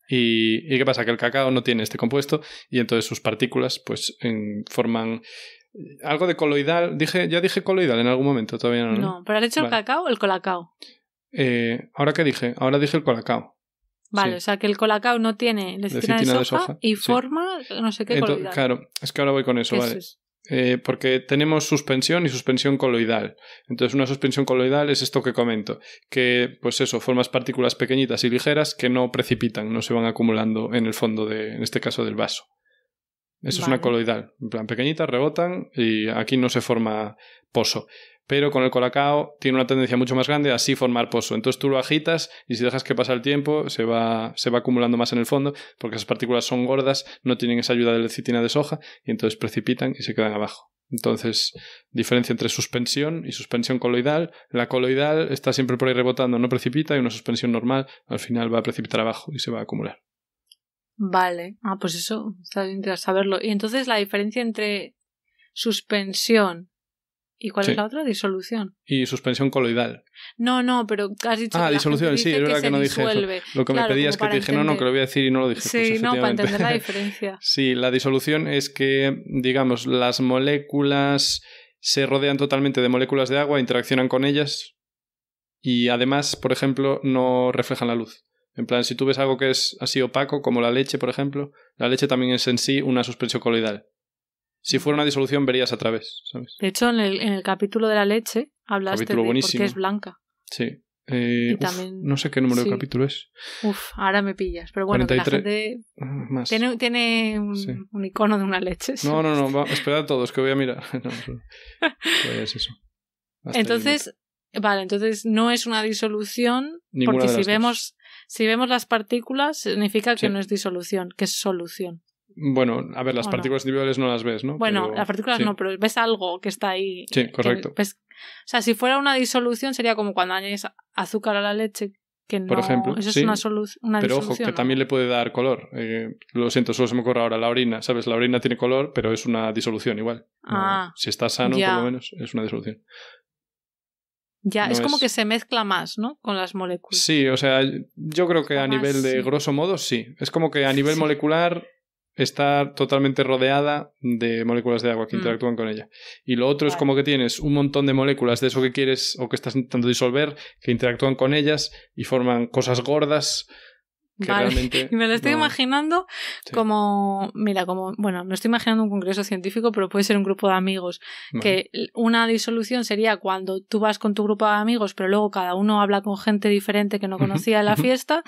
Speaker 2: ¿Y qué pasa? Que el cacao no tiene este compuesto y entonces sus partículas pues forman algo de coloidal. ¿Ya dije coloidal en algún momento? Todavía no.
Speaker 1: No, pero has dicho el cacao o el colacao.
Speaker 2: ¿Ahora qué dije? Ahora dije el colacao.
Speaker 1: Vale,
Speaker 2: sí.
Speaker 1: O sea que el colacao no tiene lecitina de soja y forma no sé qué coloidal.
Speaker 2: Claro, es que ahora voy con eso, ¿vale? Porque tenemos suspensión y suspensión coloidal. Entonces una suspensión coloidal es esto que comento, que pues eso, formas partículas pequeñitas y ligeras que no precipitan, no se van acumulando en el fondo en este caso del vaso. Eso es una coloidal, en plan pequeñitas, rebotan y aquí no se forma pozo. Pero con el colacao tiene una tendencia mucho más grande a así formar pozo. Entonces tú lo agitas y si dejas que pase el tiempo se va acumulando más en el fondo porque esas partículas son gordas, no tienen esa ayuda de lecitina de soja y entonces precipitan y se quedan abajo. Entonces, diferencia entre suspensión y suspensión coloidal. La coloidal está siempre por ahí rebotando, no precipita, y una suspensión normal al final va a precipitar abajo y se va a acumular.
Speaker 1: Vale. Pues eso, está bien saberlo. Y entonces la diferencia entre suspensión... ¿Y cuál es la otra? Disolución.
Speaker 2: Y suspensión coloidal.
Speaker 1: No, pero has dicho que
Speaker 2: disolución, sí, es verdad que no dije eso. Lo que me pedías es que te dije, no, que lo voy a decir y no lo dije.
Speaker 1: Sí,
Speaker 2: pues,
Speaker 1: no, para entender la diferencia.
Speaker 2: Sí, la disolución es que, digamos, las moléculas se rodean totalmente de moléculas de agua, interaccionan con ellas y además, por ejemplo, no reflejan la luz. En plan, si tú ves algo que es así opaco, como la leche, por ejemplo, la leche también es en sí una suspensión coloidal. Si fuera una disolución verías a través, ¿sabes?
Speaker 1: De hecho, en el capítulo de la leche hablaste de
Speaker 2: buenísimo.
Speaker 1: por qué es blanca.
Speaker 2: Sí. También, no sé qué número de capítulo es.
Speaker 1: Ahora me pillas. Pero bueno, 43. Que la gente tiene un icono de una leche. ¿sí?
Speaker 2: No. Esperad a todos que voy a mirar. Pues eso.
Speaker 1: Entonces no es una disolución.
Speaker 2: Ninguna
Speaker 1: porque si vemos las partículas significa que no es disolución, que es solución.
Speaker 2: Bueno, a ver, las partículas individuales no las ves, ¿no?
Speaker 1: Bueno, las partículas no, pero ves algo que está ahí.
Speaker 2: Sí, correcto.
Speaker 1: O sea, si fuera una disolución sería como cuando añades azúcar a la leche, que no...
Speaker 2: Por ejemplo,
Speaker 1: eso
Speaker 2: sí.
Speaker 1: Es una
Speaker 2: pero
Speaker 1: disolución.
Speaker 2: Ojo, que también le puede dar color. Lo siento, solo se me ocurre ahora la orina, ¿sabes? La orina tiene color, pero es una disolución igual. Si está sano, por lo menos, es una disolución.
Speaker 1: Ya, es como que se mezcla más, ¿no? Con las moléculas.
Speaker 2: Sí, o sea, yo creo que a nivel de grosso modo, sí. Es como que a nivel molecular... está totalmente rodeada de moléculas de agua que interactúan con ella. Y lo otro es como que tienes un montón de moléculas de eso que quieres o que estás intentando disolver que interactúan con ellas y forman cosas gordas que realmente...
Speaker 1: Y me lo estoy imaginando como... Mira, como... Bueno, me estoy imaginando un congreso científico, pero puede ser un grupo de amigos. Que una disolución sería cuando tú vas con tu grupo de amigos, pero luego cada uno habla con gente diferente que no conocía en la fiesta.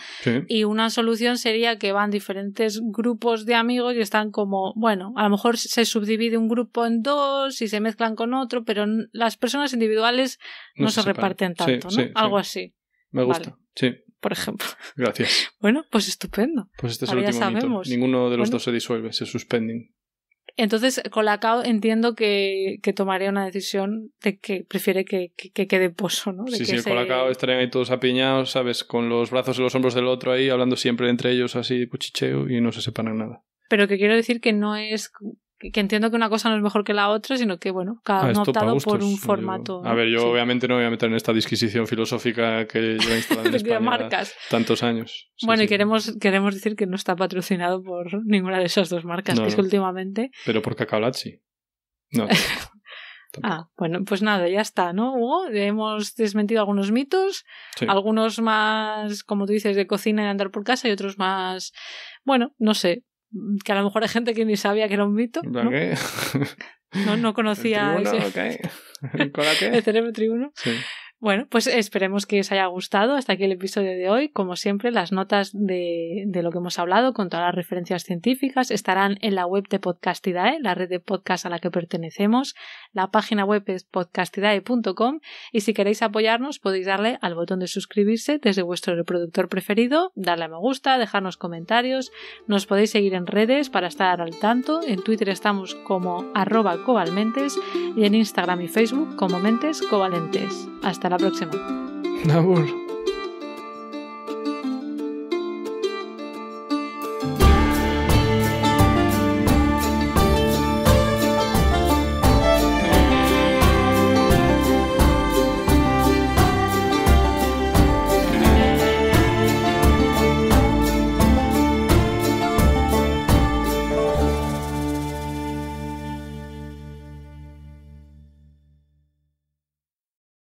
Speaker 1: Y una solución sería que van diferentes grupos de amigos y están como... Bueno, a lo mejor se subdivide un grupo en dos y se mezclan con otro, pero las personas individuales no se reparten tanto, ¿no? Algo así.
Speaker 2: Me gusta, sí.
Speaker 1: Por ejemplo.
Speaker 2: Gracias.
Speaker 1: Bueno, pues estupendo.
Speaker 2: Pues este es el último mito. Ninguno de los dos se disuelve, se suspenden.
Speaker 1: Entonces, Colacao entiendo que tomaría una decisión de que prefiere que quede pozo, ¿no?
Speaker 2: Sí, el Colacao estarían ahí todos apiñados, ¿sabes? Con los brazos en los hombros del otro ahí, hablando siempre entre ellos así, cuchicheo, y no se separan nada.
Speaker 1: Pero que quiero decir que no es... Que entiendo que una cosa no es mejor que la otra, sino que, bueno, cada uno ha optado por un formato.
Speaker 2: Yo obviamente no me voy a meter en esta disquisición filosófica que lleva instalada en España tantos años.
Speaker 1: Bueno, y queremos decir que no está patrocinado por ninguna de esas dos marcas, que es que últimamente...
Speaker 2: Pero por Cacao sí. No.
Speaker 1: Bueno, pues nada, ya está, ¿no, Hugo? Hemos desmentido algunos mitos, algunos más, como tú dices, de cocina y de andar por casa, y otros más, bueno, no sé, que a lo mejor hay gente que ni sabía que era un mito, ¿no?
Speaker 2: ¿Qué?
Speaker 1: No conocía
Speaker 2: ¿El tribuno, ese...
Speaker 1: ¿El cerebro tribuno?
Speaker 2: Sí.
Speaker 1: Bueno, pues esperemos que os haya gustado. Hasta aquí el episodio de hoy. Como siempre, las notas de lo que hemos hablado con todas las referencias científicas estarán en la web de Podcastidae, la red de podcast a la que pertenecemos. La página web es podcastidae.com y si queréis apoyarnos podéis darle al botón de suscribirse desde vuestro reproductor preferido, darle a me gusta, dejarnos comentarios. Nos podéis seguir en redes para estar al tanto. En Twitter estamos como @covalmentes y en Instagram y Facebook como Mentes Covalentes. Hasta la próxima.
Speaker 2: Abur.